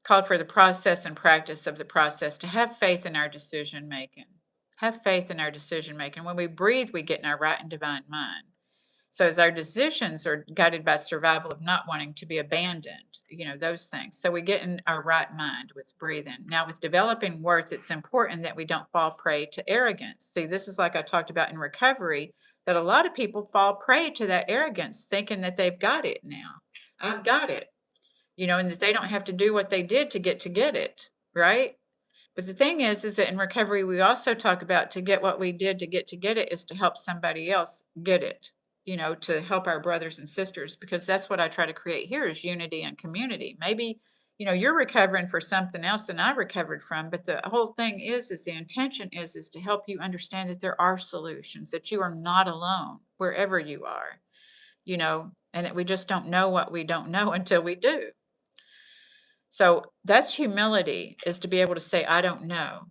called for the process and practice of the process to have faith in our decision making. Have faith in our decision making. When we breathe, we get in our right and divine mind. So as our decisions are guided by survival of not wanting to be abandoned, those things. So we get in our right mind with breathing. Now with developing worth, it's important that we don't fall prey to arrogance. See, this is like I talked about in recovery, that a lot of people fall prey to that arrogance, thinking that they've got it now. I've got it, and that they don't have to do what they did to get it, right? But the thing is that in recovery, we also talk about to get what we did to get it is to help somebody else get it, to help our brothers and sisters, because that's what I try to create here is unity and community. Maybe, you're recovering for something else than I recovered from, but the whole thing is the intention is to help you understand that there are solutions, that you are not alone wherever you are, and that we just don't know what we don't know until we do. So that's humility, is to be able to say, I don't know.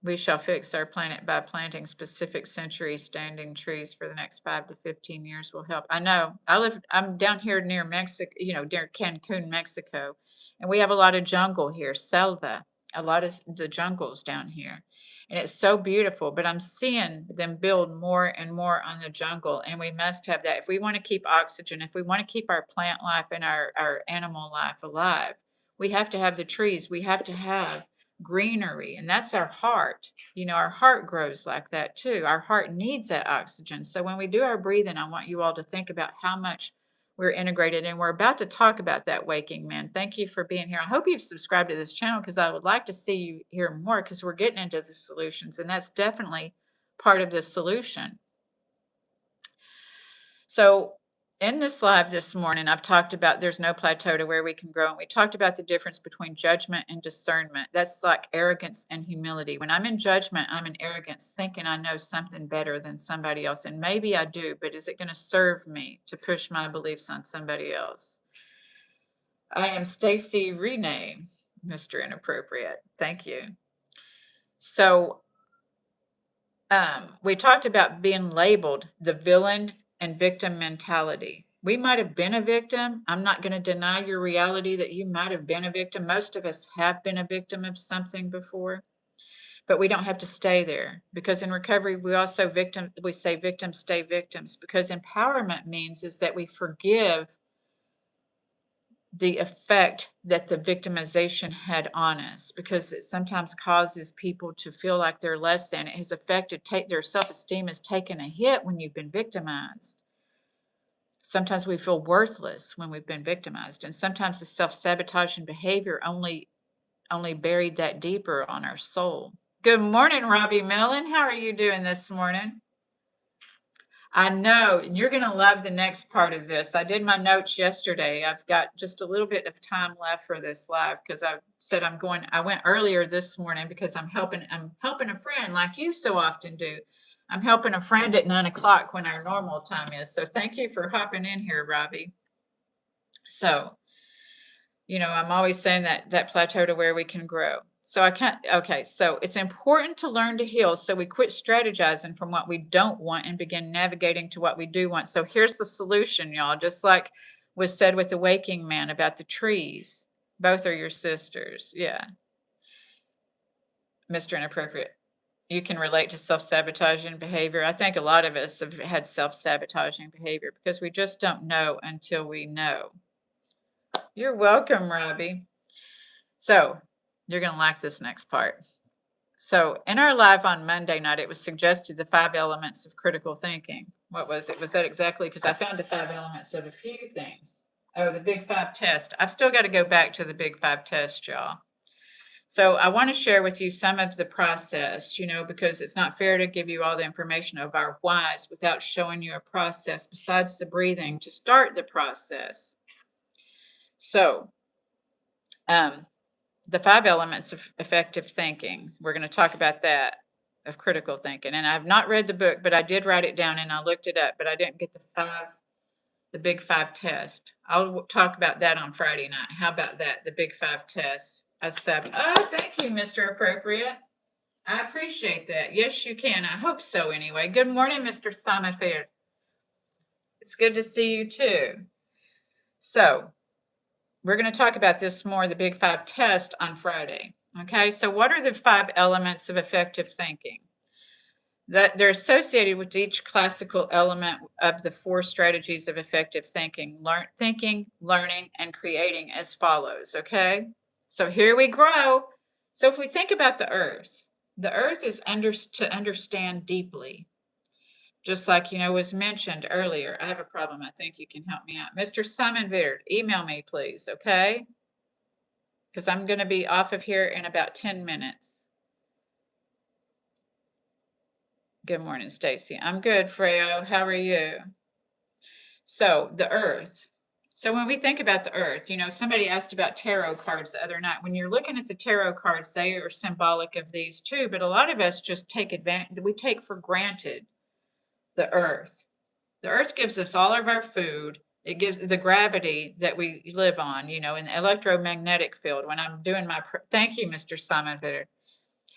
We shall fix our planet by planting specific century standing trees for the next 5 to 15 years will help. I know. I'm down here near Mexico, near Cancun, Mexico, and we have a lot of jungle here, selva, a lot of the jungles down here. And it's so beautiful, but I'm seeing them build more and more on the jungle, and we must have that. If we want to keep oxygen, if we want to keep our plant life and our animal life alive, we have to have the trees. We have to have greenery, and that's our heart. Our heart grows like that too. Our heart needs that oxygen. So when we do our breathing, I want you all to think about how much we're integrated, and we're about to talk about that, waking man. Thank you for being here. I hope you've subscribed to this channel, because I would like to see you hear more, because we're getting into the solutions, and that's definitely part of the solution. So in this live this morning, I've talked about there's no plateau to where we can grow. And we talked about the difference between judgment and discernment. That's like arrogance and humility. When I'm in judgment, I'm in arrogance, thinking I know something better than somebody else. And maybe I do, but is it going to serve me to push my beliefs on somebody else? I am Stacy Renee, Mr. Inappropriate. Thank you. So we talked about being labeled the villain and victim mentality. We might have been a victim. I'm not going to deny your reality that you might have been a victim. Most of us have been a victim of something before, but we don't have to stay there, because in recovery, we say victims stay victims, because empowerment means is that we forgive the effect that the victimization had on us, because it sometimes causes people to feel like they're less than. It has affected, their self-esteem has taken a hit when you've been victimized. Sometimes we feel worthless when we've been victimized, and sometimes the self-sabotaging behavior only buried that deeper on our soul. Good morning, Robbie Mellon. How are you doing this morning? I know, and you're going to love the next part of this. I did my notes yesterday. I've got just a little bit of time left for this live, because I said I went earlier this morning because I'm helping a friend, like you so often do. I'm helping a friend at 9 o'clock when our normal time is. So thank you for hopping in here, Robbie. So, I'm always saying that plateau to where we can grow. So so it's important to learn to heal, so we quit strategizing from what we don't want and begin navigating to what we do want. So here's the solution, y'all. Just like was said with the waking man about the trees. Both are your sisters. Yeah. Mr. Inappropriate. You can relate to self-sabotaging behavior. I think a lot of us have had self-sabotaging behavior because we just don't know until we know. You're welcome, Robbie. So you're going to like this next part. So in our live on Monday night, it was suggested the 5 elements of critical thinking. What was it? Was that exactly? Because I found the 5 elements of a few things. Oh, the Big 5 test. I've still got to go back to the Big 5 test, y'all. So I want to share with you some of the process, because it's not fair to give you all the information of our whys without showing you a process besides the breathing to start the process. So the 5 elements of effective thinking. We're going to talk about that, of critical thinking. And I've not read the book, but I did write it down and I looked it up, but I didn't get the big 5 test. I'll talk about that on Friday night. How about that? The big 5 tests. Oh, thank you, Mr. Appropriate. I appreciate that. Yes, you can. I hope so anyway. Good morning, Mr. Simon Fair. It's good to see you too. So we're going to talk about this more, the big 5 test on Friday. Okay, so what are the 5 elements of effective thinking? That they're associated with each classical element of the 4 strategies of effective thinking: thinking, learning, and creating, as follows. Okay, so here we grow. So if we think about the earth is to understand deeply, just like was mentioned earlier. I have a problem. I think you can help me out. Mr. Simon Vittert, email me, please, okay? Because I'm going to be off of here in about 10 minutes. Good morning, Stacy. I'm good, Freyo. How are you? So the earth. So when we think about the earth, somebody asked about tarot cards the other night. When you're looking at the tarot cards, they are symbolic of these too. But a lot of us just we take for granted the earth. The earth gives us all of our food. It gives the gravity that we live on, in the electromagnetic field. When I'm doing thank you, Mr. Simon Vitter.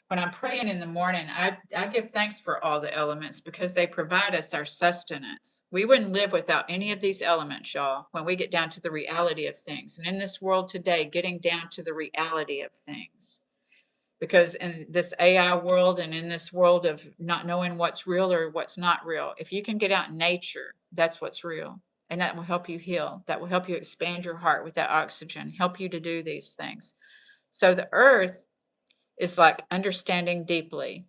When I'm praying in the morning, I give thanks for all the elements because they provide us our sustenance. We wouldn't live without any of these elements, y'all, when we get down to the reality of things. And in this world today, getting down to the reality of things. Because in this AI world and in this world of not knowing what's real or what's not real, if you can get out in nature, that's what's real. And that will help you heal. That will help you expand your heart with that oxygen, help you to do these things. So the earth is like understanding deeply.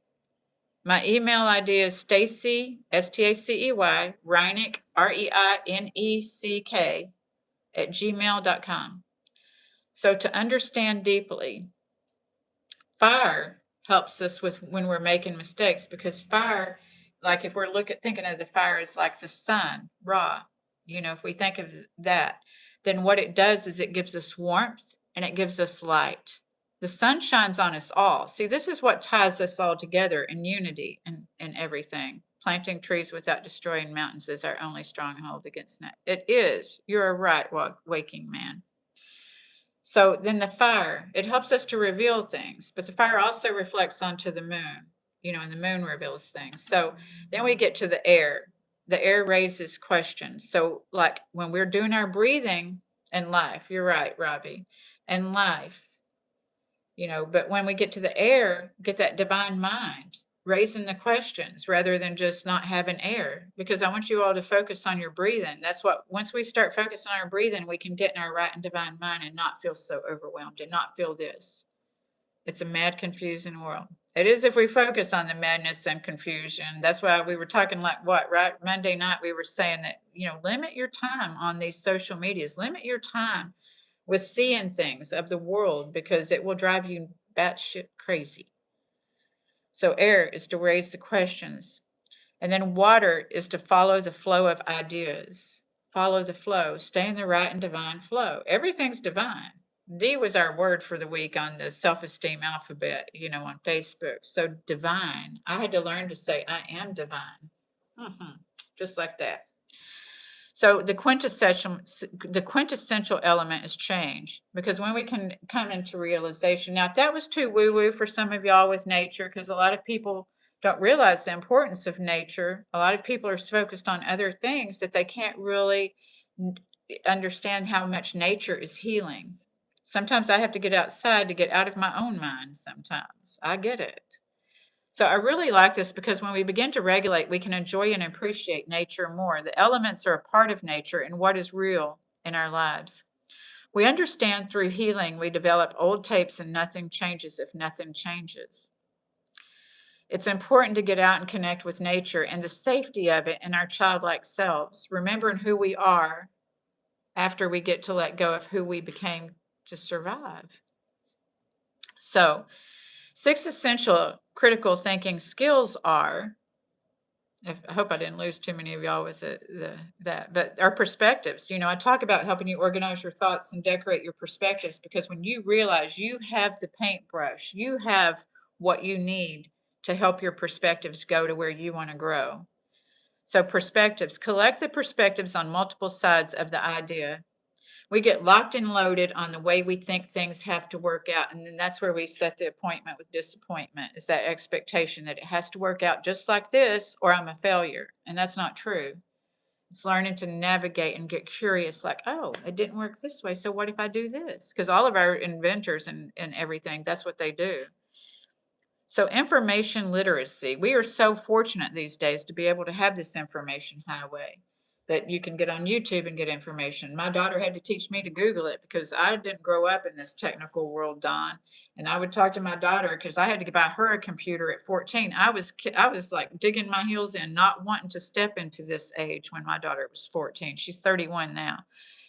My email ID is Stacy, Stacey, Reinick, Reineck, @gmail.com. So to understand deeply, fire helps us with when we're making mistakes, because fire, like if we're thinking of the fire as like the sun, Ra, if we think of that, then what it does is it gives us warmth and it gives us light. The sun shines on us all. See, this is what ties us all together in unity and everything. Planting trees without destroying mountains is our only stronghold against that. It is. You're a right waking man. So then the fire, it helps us to reveal things, but the fire also reflects onto the moon, and the moon reveals things. So then we get to the air. The air raises questions. So like when we're doing our breathing in life, you're right, Robbie, in life, but when we get to the air, get that divine mind, raising the questions rather than just not having air, because I want you all to focus on your breathing. That's what, once we start focusing on our breathing, we can get in our right and divine mind and not feel so overwhelmed and not feel this. It's a mad, confusing world. It is if we focus on the madness and confusion. That's why we were talking right? Monday night, we were saying that, limit your time on these social medias, limit your time with seeing things of the world, because it will drive you batshit crazy. So air is to raise the questions. And then water is to follow the flow of ideas. Follow the flow. Stay in the right and divine flow. Everything's divine. D was our word for the week on the self-esteem alphabet, on Facebook. So divine. I had to learn to say I am divine. Just like that. So the quintessential element is change, because when we can come into realization. Now, if that was too woo-woo for some of y'all with nature, because a lot of people don't realize the importance of nature. A lot of people are focused on other things that they can't really understand how much nature is healing. Sometimes I have to get outside to get out of my own mind sometimes. I get it. So I really like this, because when we begin to regulate, we can enjoy and appreciate nature more. The elements are a part of nature and what is real in our lives. We understand through healing, we develop old tapes and nothing changes if nothing changes. It's important to get out and connect with nature and the safety of it and our childlike selves, remembering who we are after we get to let go of who we became to survive. So 6 essential critical thinking skills are I hope I didn't lose too many of y'all with that. But our perspectives, I talk about helping you organize your thoughts and decorate your perspectives, because when you realize you have the paintbrush, you have what you need to help your perspectives go to where you want to grow. So perspectives, collect the perspectives on multiple sides of the idea. We get locked and loaded on the way we think things have to work out. And then that's where we set the appointment with disappointment, is that expectation that it has to work out just like this or I'm a failure. And that's not true. It's learning to navigate and get curious, like, oh, it didn't work this way. So what if I do this? Because all of our inventors and everything, that's what they do. So information literacy, we are so fortunate these days to be able to have this information highway that you can get on YouTube and get information. My daughter had to teach me to Google it because I didn't grow up in this technical world, Don. And I would talk to my daughter because I had to buy her a computer at 14. I was like digging my heels in, not wanting to step into this age when my daughter was 14. She's 31 now.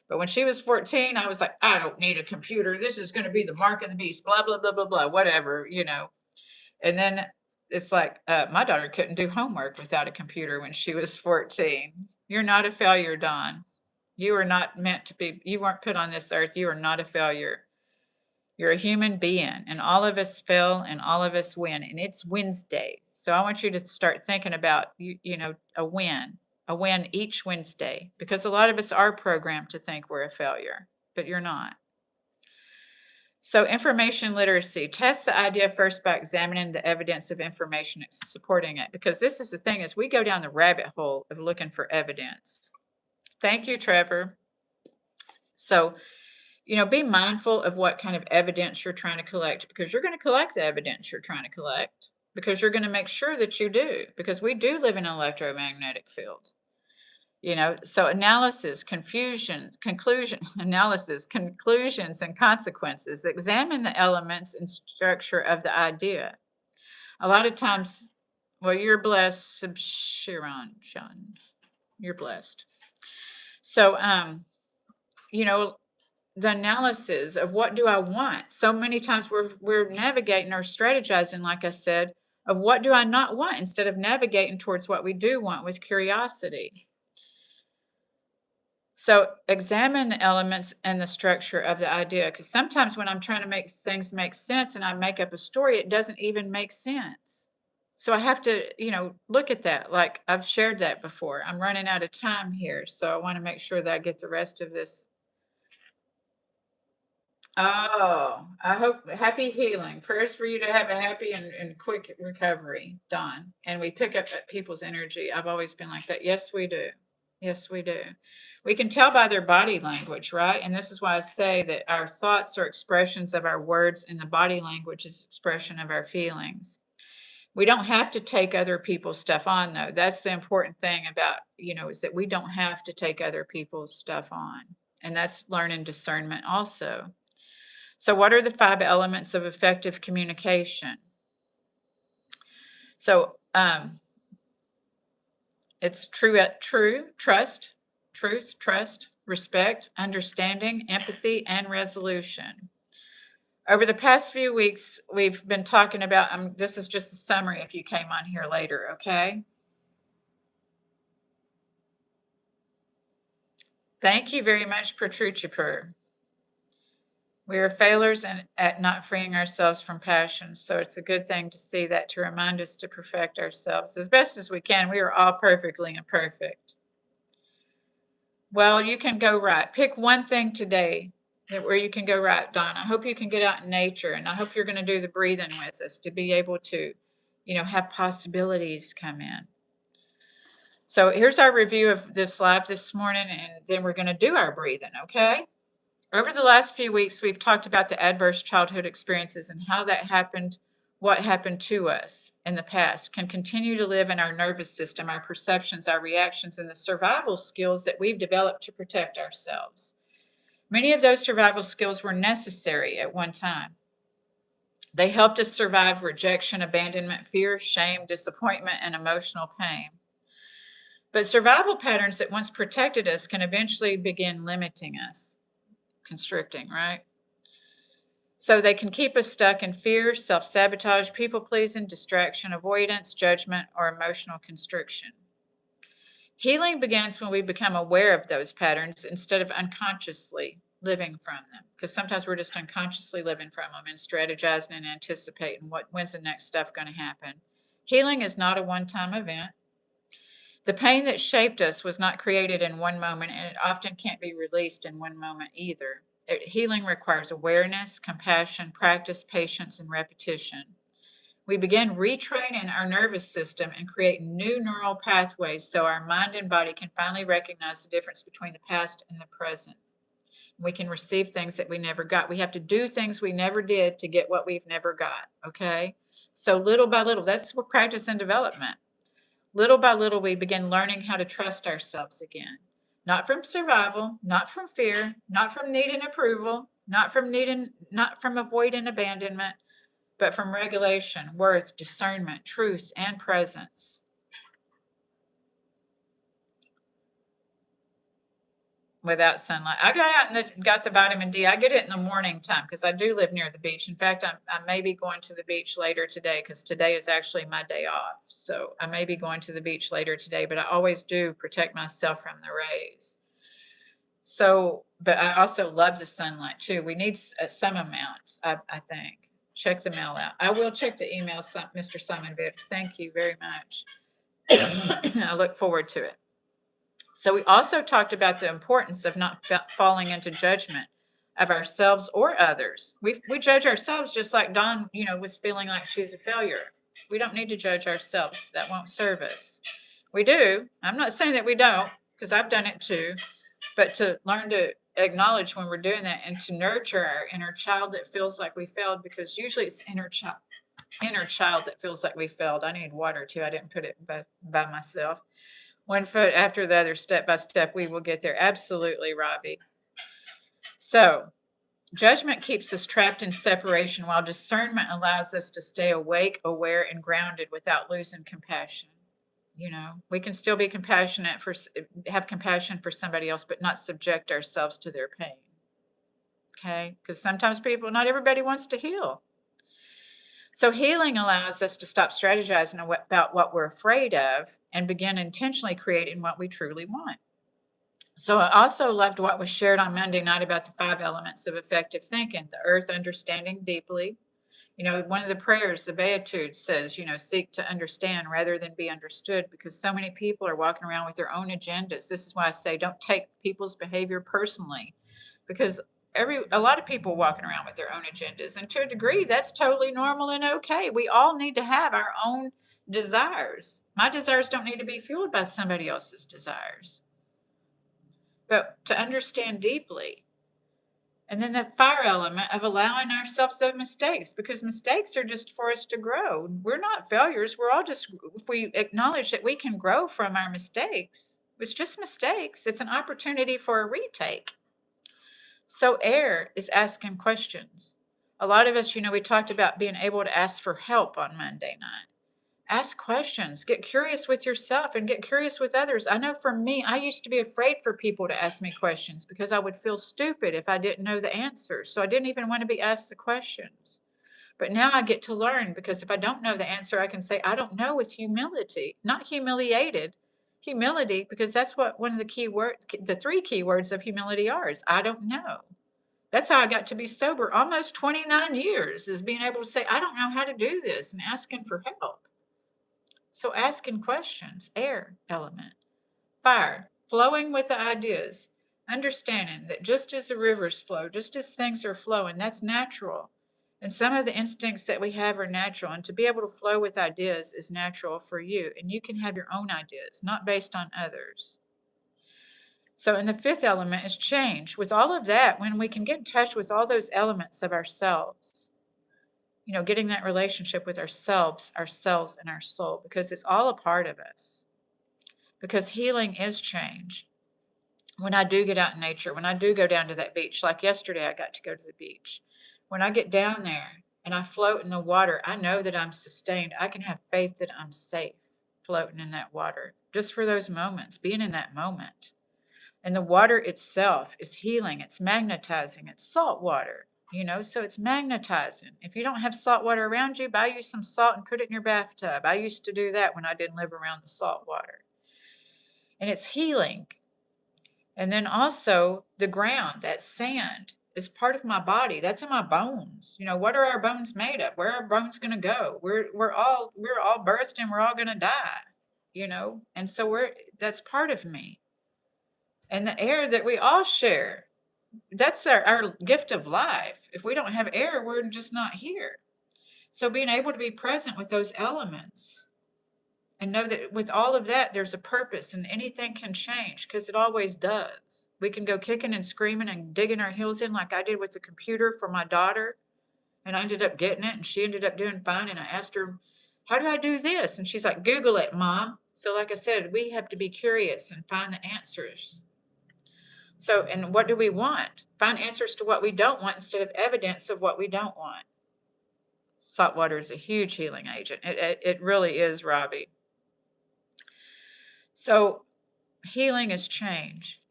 But when she was 14, I was like, I don't need a computer. This is going to be the mark of the beast, blah, blah, blah, blah, blah, whatever. And then it's like, my daughter couldn't do homework without a computer when she was 14. You're not a failure, Dawn. You are not meant to be, you weren't put on this earth. You are not a failure. You're a human being, and all of us fail and all of us win. And it's Wednesday. So I want you to start thinking about, a win each Wednesday, because a lot of us are programmed to think we're a failure, but you're not. So information literacy, test the idea first by examining the evidence of information supporting it, because this is the thing, is we go down the rabbit hole of looking for evidence. Thank you, Trevor. So, be mindful of what kind of evidence you're trying to collect, because you're going to collect the evidence you're trying to collect, because you're going to make sure that you do, because we do live in an electromagnetic field. So analysis, conclusions, and consequences. Examine the elements and structure of the idea. A lot of times, well, you're blessed, Sharon, John. You're blessed. So, the analysis of what do I want. So many times we're navigating or strategizing, like I said, of what do I not want, instead of navigating towards what we do want with curiosity. So examine the elements and the structure of the idea, because sometimes when I'm trying to make things make sense and I make up a story, it doesn't even make sense. So I have to, look at that. Like I've shared that before. I'm running out of time here, so I want to make sure that I get the rest of this. Oh, I hope happy healing. Prayers for you to have a happy and quick recovery, Don. And we pick up people's energy. I've always been like that. Yes, we do. Yes, we do. We can tell by their body language, right? And this is why I say that our thoughts are expressions of our words, and the body language is expression of our feelings. We don't have to take other people's stuff on, though. That's the important thing about, is that we don't have to take other people's stuff on. And that's learning discernment also. So what are the 5 elements of effective communication? So it's trust, truth, trust, respect, understanding, empathy, and resolution. Over the past few weeks, we've been talking about, this is just a summary if you came on here later, okay? Thank you very much, Petruchipur. We are failures at not freeing ourselves from passion. So it's a good thing to see that, to remind us to perfect ourselves as best as we can. We are all perfectly imperfect. Well, you can go right. Pick one thing today where you can go right, Don. I hope you can get out in nature, and I hope you're going to do the breathing with us to be able to, have possibilities come in. So here's our review of this live this morning, and then we're going to do our breathing, okay? Over the last few weeks, we've talked about the adverse childhood experiences and how that happened, what happened to us in the past can continue to live in our nervous system, our perceptions, our reactions, and the survival skills that we've developed to protect ourselves. Many of those survival skills were necessary at one time. They helped us survive rejection, abandonment, fear, shame, disappointment, and emotional pain. But survival patterns that once protected us can eventually begin limiting us. Constricting, right? So they can keep us stuck in fear, self-sabotage, people-pleasing, distraction, avoidance, judgment, or emotional constriction. Healing begins when we become aware of those patterns instead of unconsciously living from them. Because sometimes we're just unconsciously living from them and strategizing and anticipating when's the next stuff going to happen. Healing is not a one-time event. The pain that shaped us was not created in one moment, and it often can't be released in one moment either. Healing requires awareness, compassion, practice, patience, and repetition. We begin retraining our nervous system and create new neural pathways so our mind and body can finally recognize the difference between the past and the present. We can receive things that we never got. We have to do things we never did to get what we've never got. Okay. So little by little, that's what practice and development. Little by little, we begin learning how to trust ourselves again. Not from survival, not from fear, not from needing approval, not from avoiding abandonment, but from regulation, worth, discernment, truth, and presence. Without sunlight, I got out and got the vitamin D. I get it in the morning time because I do live near the beach. In fact, I may be going to the beach later today because today is actually my day off. So I may be going to the beach later today, but I always do protect myself from the rays. So, but I also love the sunlight too. We need some amounts, I think. Check the mail out. I will check the email, Mr. Simon Vitt. Thank you very much. I look forward to it. So we also talked about the importance of not falling into judgment of ourselves or others. We judge ourselves just like Dawn, was feeling like she's a failure. We don't need to judge ourselves. That won't serve us. We do. I'm not saying that we don't, because I've done it too, but to learn to acknowledge when we're doing that and to nurture our inner child that feels like we failed, because usually it's inner child that feels like we failed. I need water too. I didn't put it by myself. One foot after the other, step by step, we will get there. Absolutely, Robbie. So, judgment keeps us trapped in separation, while discernment allows us to stay awake, aware, and grounded without losing compassion. We can still be have compassion for somebody else, but not subject ourselves to their pain. Okay? Because sometimes not everybody wants to heal. So healing allows us to stop strategizing about what we're afraid of and begin intentionally creating what we truly want. So I also loved what was shared on Monday night about the 5 elements of effective thinking: the earth, understanding deeply. One of the prayers, the Beatitudes, says, seek to understand rather than be understood, because so many people are walking around with their own agendas. This is why I say don't take people's behavior personally, because a lot of people walking around with their own agendas, and to a degree that's totally normal and okay. We all need to have our own desires. My desires don't need to be fueled by somebody else's desires, but to understand deeply. And then that fire element of allowing ourselves some mistakes, because mistakes are just for us to grow. We're not failures. We're all just, if we acknowledge that we can grow from our mistakes, it's just mistakes. It's an opportunity for a retake. So air is asking questions. A lot of us, we talked about being able to ask for help on Monday night. Ask questions, get curious with yourself and get curious with others. I know for me, I used to be afraid for people to ask me questions because I would feel stupid if I didn't know the answers. So I didn't even want to be asked the questions. But now I get to learn, because if I don't know the answer, I can say, I don't know, with humility, not humiliated. Humility, because that's what one of the 3 key words of humility is I don't know. That's how I got to be sober almost 29 years, is being able to say, I don't know how to do this, and asking for help. So asking questions, air element. Fire, flowing with the ideas, understanding that just as the rivers flow, just as things are flowing, that's natural. And some of the instincts that we have are natural, and to be able to flow with ideas is natural for you. And you can have your own ideas, not based on others. So, and the 5th element is change. With all of that, when we can get in touch with all those elements of ourselves, getting that relationship with ourselves, and our soul, because it's all a part of us. Because healing is change. When I do get out in nature, when I do go down to that beach, like yesterday, I got to go to the beach. When I get down there and I float in the water, I know that I'm sustained. I can have faith that I'm safe floating in that water, just for those moments, being in that moment. And the water itself is healing. It's magnetizing. It's salt water, so it's magnetizing. If you don't have salt water around you, buy you some salt and put it in your bathtub. I used to do that when I didn't live around the salt water. and it's healing. And then also the ground, that sand is part of my body. That's in my bones. You know, what are our bones made of? Where are our bones going to go? We're all birthed and we're all going to die, you know? And so that's part of me. And the air that we all share, that's our gift of life. If we don't have air, we're just not here. So being able to be present with those elements and know that with all of that, there's a purpose and anything can change because it always does. We can go kicking and screaming and digging our heels in like I did with the computer for my daughter. And I ended up getting it and she ended up doing fine. And I asked her, how do I do this? And she's like, Google it, Mom. So like I said, we have to be curious and find the answers. So, and what do we want? Find answers to what we don't want instead of evidence of what we don't want. Salt water is a huge healing agent. It really is, Robbie. So healing is change.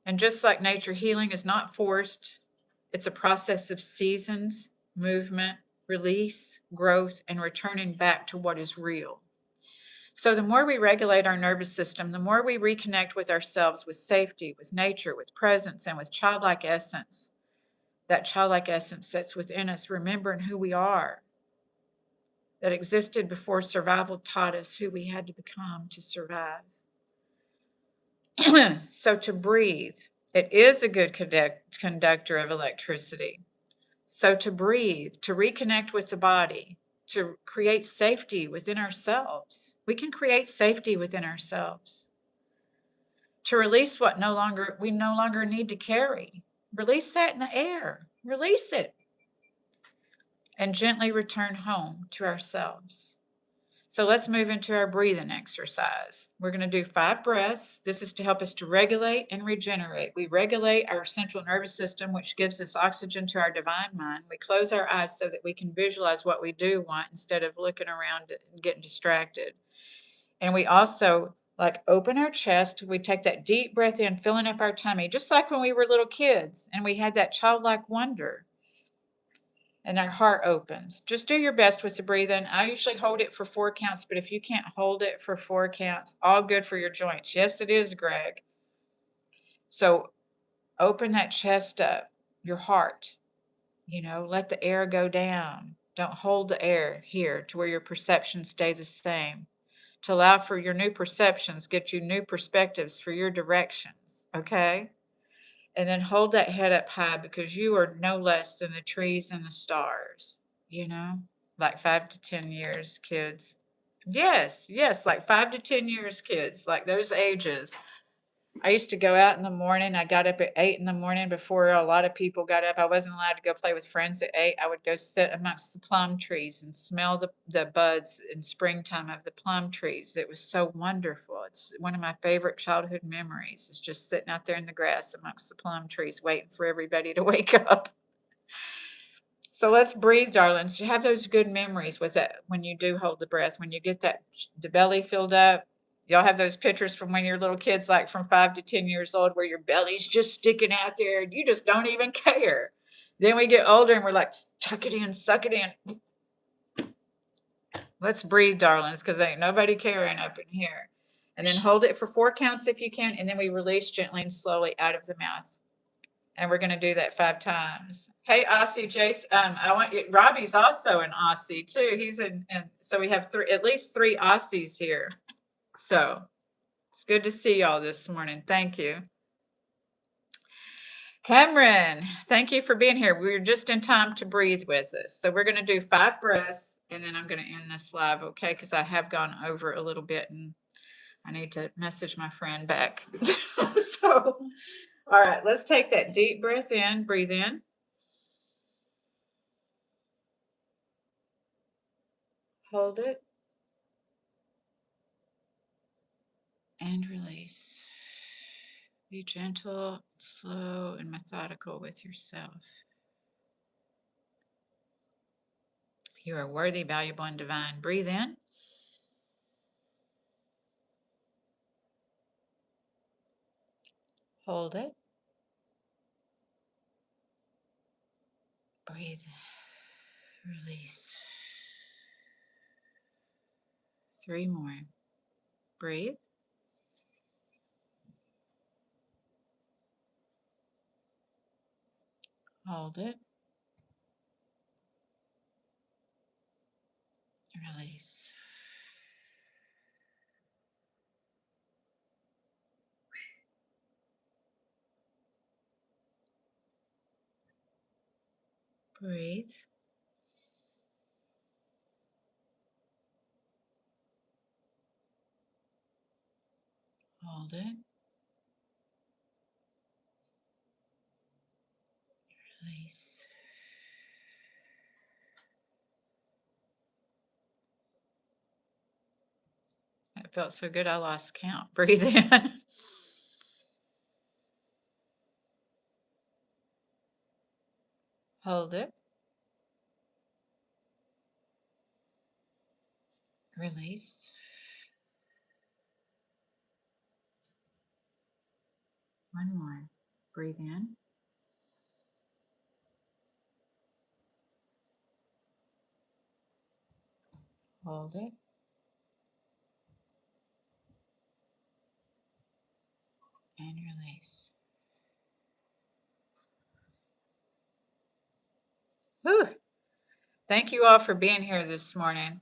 And just like nature, healing is not forced. It's a process of seasons, movement, release, growth, and returning back to what is real. So the more we regulate our nervous system, the more we reconnect with ourselves, with safety, with nature, with presence, and with childlike essence. That childlike essence that's within us, remembering who we are, that existed before survival taught us who we had to become to survive. So to breathe, it is a good conductor of electricity. So to breathe, to reconnect with the body, to create safety within ourselves. We can create safety within ourselves. To release what we no longer need to carry. Release that in the air. Release it. And gently return home to ourselves. So let's move into our breathing exercise. We're going to do 5 breaths. This is to help us to regulate and regenerate. We regulate our central nervous system, which gives us oxygen to our divine mind. We close our eyes so that we can visualize what we do want instead of looking around and getting distracted. And we also open our chest. We take that deep breath in, filling up our tummy, just like when we were little kids and we had that childlike wonder. And our heart opens. Just do your best with the breathing. I usually hold it for 4 counts, but if you can't hold it for 4 counts, all good for your joints. Yes, it is, Greg. So open that chest up, your heart. Let the air go down. Don't hold the air here to where your perceptions stay the same. To allow for your new perceptions, get you new perspectives for your directions, okay? And then hold that head up high because you are no less than the trees and the stars, like 5 to 10 years, kids. Yes, like 5 to 10 years, kids, like those ages. I used to go out in the morning. I got up at 8 in the morning before a lot of people got up. I wasn't allowed to go play with friends at 8. I would go sit amongst the plum trees and smell the buds in springtime of the plum trees. It was so wonderful. It's one of my favorite childhood memories. Is just sitting out there in the grass amongst the plum trees, waiting for everybody to wake up. So let's breathe, darlings. You have those good memories with it when you do hold the breath, when you get the belly filled up. Y'all have those pictures from when you're little kids, like from 5 to 10 years old, where your belly's just sticking out there and you just don't even care. Then we get older and we're like, tuck it in, suck it in. Let's breathe, darlings, because ain't nobody caring up in here. And then hold it for 4 counts if you can, and then we release gently and slowly out of the mouth. And we're going to do that 5 times. Hey, Aussie, Jace. I want you. Robbie's also an Aussie too. He's so we have at least 3 Aussies here. So it's good to see y'all this morning. Thank you. Cameron, thank you for being here. We're just in time to breathe with us. So we're going to do 5 breaths, and then I'm going to end this live, okay? Because I have gone over a little bit, and I need to message my friend back. So, all right, let's take that deep breath in. Breathe in. Hold it. And release. Be gentle, slow, and methodical with yourself. You are worthy, valuable, and divine. Breathe in. Hold it. Breathe. Release. 3 more. Breathe. Hold it. Release. Breathe. Hold it. Release. That felt so good I lost count. Breathe in. Hold it. Release. One more. Breathe in. Hold it. And release. Whew. Thank you all for being here this morning.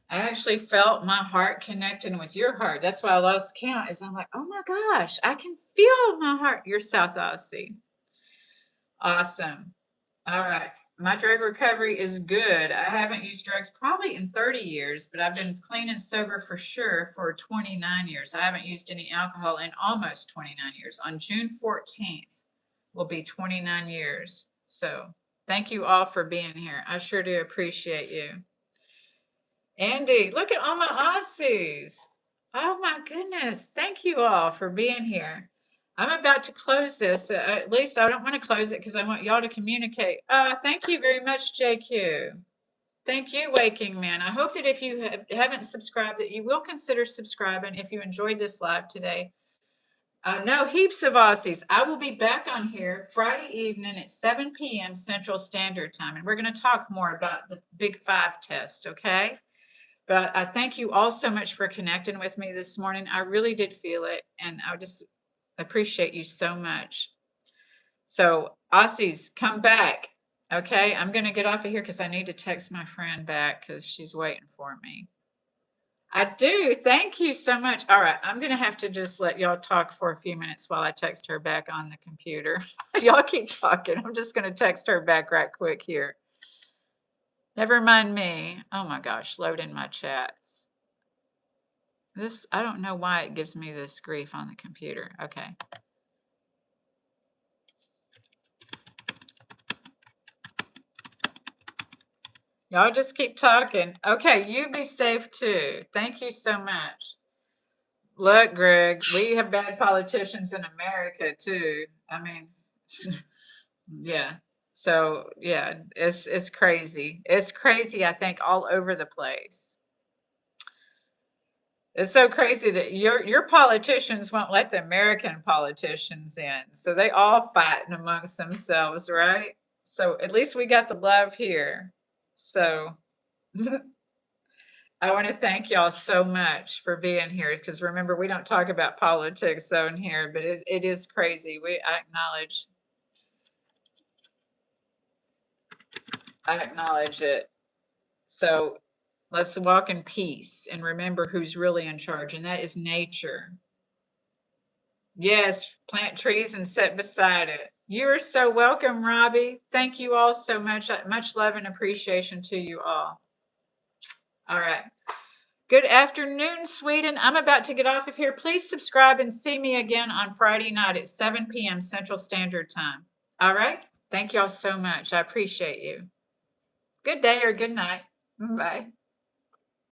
I actually felt my heart connecting with your heart. That's why I lost count. Is I'm like, oh my gosh, I can feel my heart. You're South Aussie. Awesome. All right. My drug recovery is good. I haven't used drugs probably in 30 years, but I've been clean and sober for sure for 29 years. I haven't used any alcohol in almost 29 years. On June 14th will be 29 years. So thank you all for being here. I sure do appreciate you. Andy, look at all my Aussies. Oh my goodness. Thank you all for being here. I'm about to close this. At least I don't want to close it because I want y'all to communicate. Thank you very much, JQ. Thank you, Waking Man. I hope that if you haven't subscribed, that you will consider subscribing if you enjoyed this live today. No, heaps of Aussies. I will be back on here Friday evening at 7 p.m. Central Standard Time, and we're going to talk more about the Big Five test, okay? But I thank you all so much for connecting with me this morning. I really did feel it, and I just appreciate you so much. So, Aussies, come back. Okay, I'm going to get off of here because I need to text my friend back because she's waiting for me. I do. Thank you so much. All right, I'm going to have to just let y'all talk for a few minutes while I text her back on the computer. Y'all keep talking. I'm just going to text her back right quick here. Never mind me. Oh my gosh, loading my chats. This, I don't know why it gives me this grief on the computer. Okay. Y'all just keep talking. Okay, you be safe too. Thank you so much. Look, Greg, we have bad politicians in America too. I mean, yeah. So yeah, it's crazy. It's crazy, I think, all over the place. It's so crazy that your politicians won't let the American politicians in. So they all fighting amongst themselves, right? So at least we got the love here. So I want to thank y'all so much for being here because remember, we don't talk about politics on here, but it is crazy. I acknowledge it. So let's walk in peace and remember who's really in charge, and that is nature. Yes, plant trees and sit beside it. You're so welcome, Robbie. Thank you all so much. Much love and appreciation to you all. All right. Good afternoon, Sweden. I'm about to get off of here. Please subscribe and see me again on Friday night at 7 p.m. Central Standard Time. All right. Thank y'all so much. I appreciate you. Good day or good night. Bye.